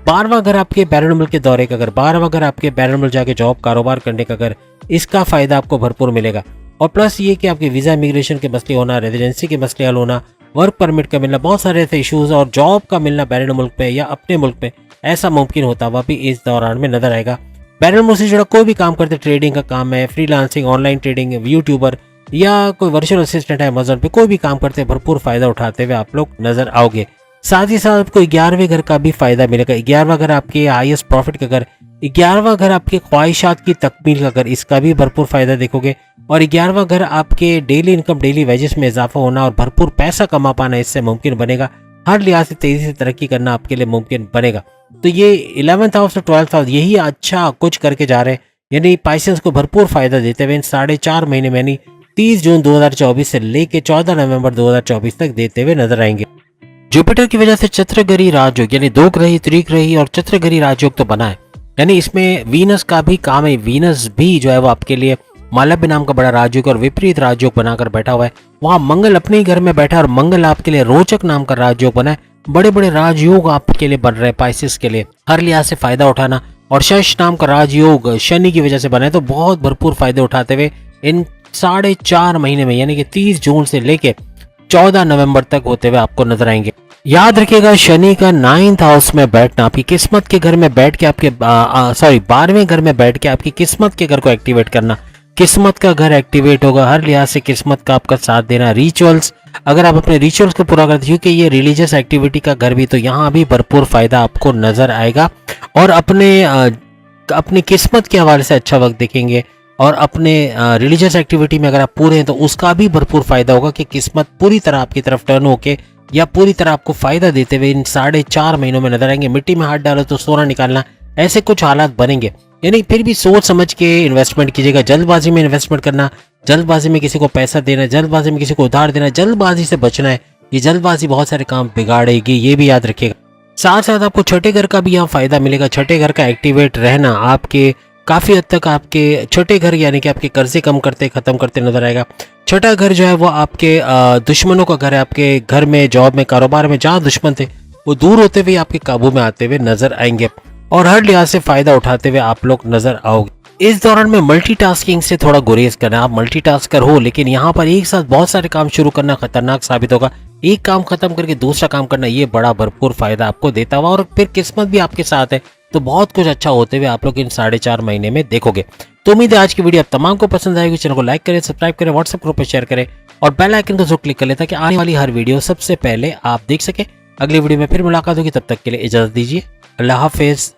12वां घर आपके बैरन मुल्क के दौरे का घर, 12वां घर आपके बैरन मुल्क जाके जॉब, कारोबार करने का घर, इसका फायदा आपको भरपूर मिलेगा। और प्लस ये कि आपके वीजा इमिग्रेशन के मसले होना, रेजिडेंसी के मसले हल होना, वर्क परमिट का मिलना, बहुत सारे ऐसे इश्यूज, और जॉब का मिलना बैरन मुल्क पे या अपने मुल्क पे, ऐसा मुमकिन होता हुआ भी इस दौरान में नजर आएगा। बैनर मूव से जुड़ा कोई भी काम करते, ट्रेडिंग का काम है, फ्रीलांसिंग, ऑनलाइन ट्रेडिंग, यूट्यूबर या कोई वर्चुअल असिस्टेंट है अमेजोन पे, कोई भी काम करते हैं, भरपूर फायदा उठाते हुए आप लोग नजर आओगे। साथ ही साथ आपको 11वें घर का भी फायदा मिलेगा। 11वां घर आपके हाईएस्ट प्रॉफिट का घर, 11वां घर आपके ख्वाहिशात की तकमील का घर, इसका भी भरपूर फायदा देखोगे। और 11वां घर आपके डेली इनकम, डेली वेजेस में इजाफा होना और भरपूर पैसा कमा पाना इससे मुमकिन बनेगा। हर लिहाज से तेजी से तरक्की करना आपके लिए मुमकिन बनेगा। तो ये 11th हाउस और 12th हाउस यही अच्छा कुछ करके जा रहे हैं, यानी पाइसेंस को भरपूर फायदा देते हुए इन 4.5 महीने में, यानी 30 जून 2024 से लेके 14 नवंबर 2024 तक देते हुए नजर आएंगे। जुपिटर की वजह से चत्रग्रही राजयोग, यानी 2 ग्रही, त्रिग्रही और चत्रग्रही राजयोग तो बना है, यानी इसमें वीनस का भी काम है। वीनस भी जो है वो आपके लिए मालव्य नाम का बड़ा राजयोग और विपरीत राजयोग बनाकर बैठा हुआ है। वहां मंगल अपने ही घर में बैठा है और मंगल आपके लिए रोचक नाम का राजयोग बना है। बड़े बड़े राजयोग आपके लिए बन रहे हैं पाइसेस के लिए, हर लिहाज से फायदा उठाना। और शश नाम का राजयोग शनि की वजह से बना है, तो बहुत भरपूर फायदे उठाते हुए इन 4.5 महीने में, यानी कि 30 जून से लेके 14 नवंबर तक होते हुए आपको नजर आएंगे। याद रखिएगा, शनि का 9th हाउस में बैठना, आपकी किस्मत के घर में बैठ के आपके 12वें घर में बैठ के आपकी किस्मत के घर को एक्टिवेट करना। किस्मत का घर एक्टिवेट होगा, हर लिहाज से किस्मत का आपका साथ देना। रिचुअल्स, अगर आप अपने रिचुअल्स को पूरा करते, क्योंकि ये रिलीजियस एक्टिविटी का घर भी, तो यहाँ भी भरपूर फायदा आपको नजर आएगा। और अपनी किस्मत के हवाले से अच्छा वक्त देखेंगे। और अपने रिलीजियस एक्टिविटी में अगर आप पूरे हैं तो उसका भी भरपूर फायदा होगा कि किस्मत पूरी तरह आपकी तरफ टर्न होके या पूरी तरह आपको फायदा देते हुए इन 4.5 महीनों में नजर आएंगे। मिट्टी में हाथ डालो तो सोना निकालना, ऐसे कुछ हालात बनेंगे। यानी फिर भी सोच समझ के इन्वेस्टमेंट कीजिएगा। जल्दबाजी में इन्वेस्टमेंट करना, जल्दबाजी में किसी को पैसा देना, जल्दबाजी में किसी को उधार देना, जल्दबाजी से बचना है। ये जल्दबाजी बहुत सारे काम बिगाड़ेगी, ये भी याद रखिएगा। साथ साथ आपको छठे घर का भी यहाँ फायदा मिलेगा। छठे घर का एक्टिवेट रहना आपके काफी हद तक आपके छठे घर, यानी कि आपके कर्जे कम करते खत्म करते नजर आएगा। छठा घर जो है वो आपके दुश्मनों का घर है। आपके घर में, जॉब में, कारोबार में जहाँ दुश्मन थे वो दूर होते हुए आपके काबू में आते हुए नजर आएंगे और हर लिहाज से फायदा उठाते हुए आप लोग नजर आओगे। इस दौरान में मल्टीटास्किंग से थोड़ा गुरेज करना। आप मल्टीटास्कर हो, लेकिन यहाँ पर एक साथ बहुत सारे काम शुरू करना खतरनाक साबित होगा। एक काम खत्म करके दूसरा काम करना, ये बड़ा भरपूर फायदा आपको देता हुआ और फिर किस्मत भी आपके साथ है, तो बहुत कुछ अच्छा होते हुए आप लोग इन 4.5 महीने में देखोगे। तो उम्मीद है आज की वीडियो आप तमाम को पसंद आएगी। चैनल को लाइक करें, सब्सक्राइब करें, व्हाट्सएप ग्रुप पर शेयर करें और बेल आइकन को जरूर क्लिक कर लें ताकि आने वाली हर वीडियो सबसे पहले आप देख सके। अगली वीडियो में फिर मुलाकात होगी, तब तक के लिए इजाजत दीजिए। अल्लाह हाफिज।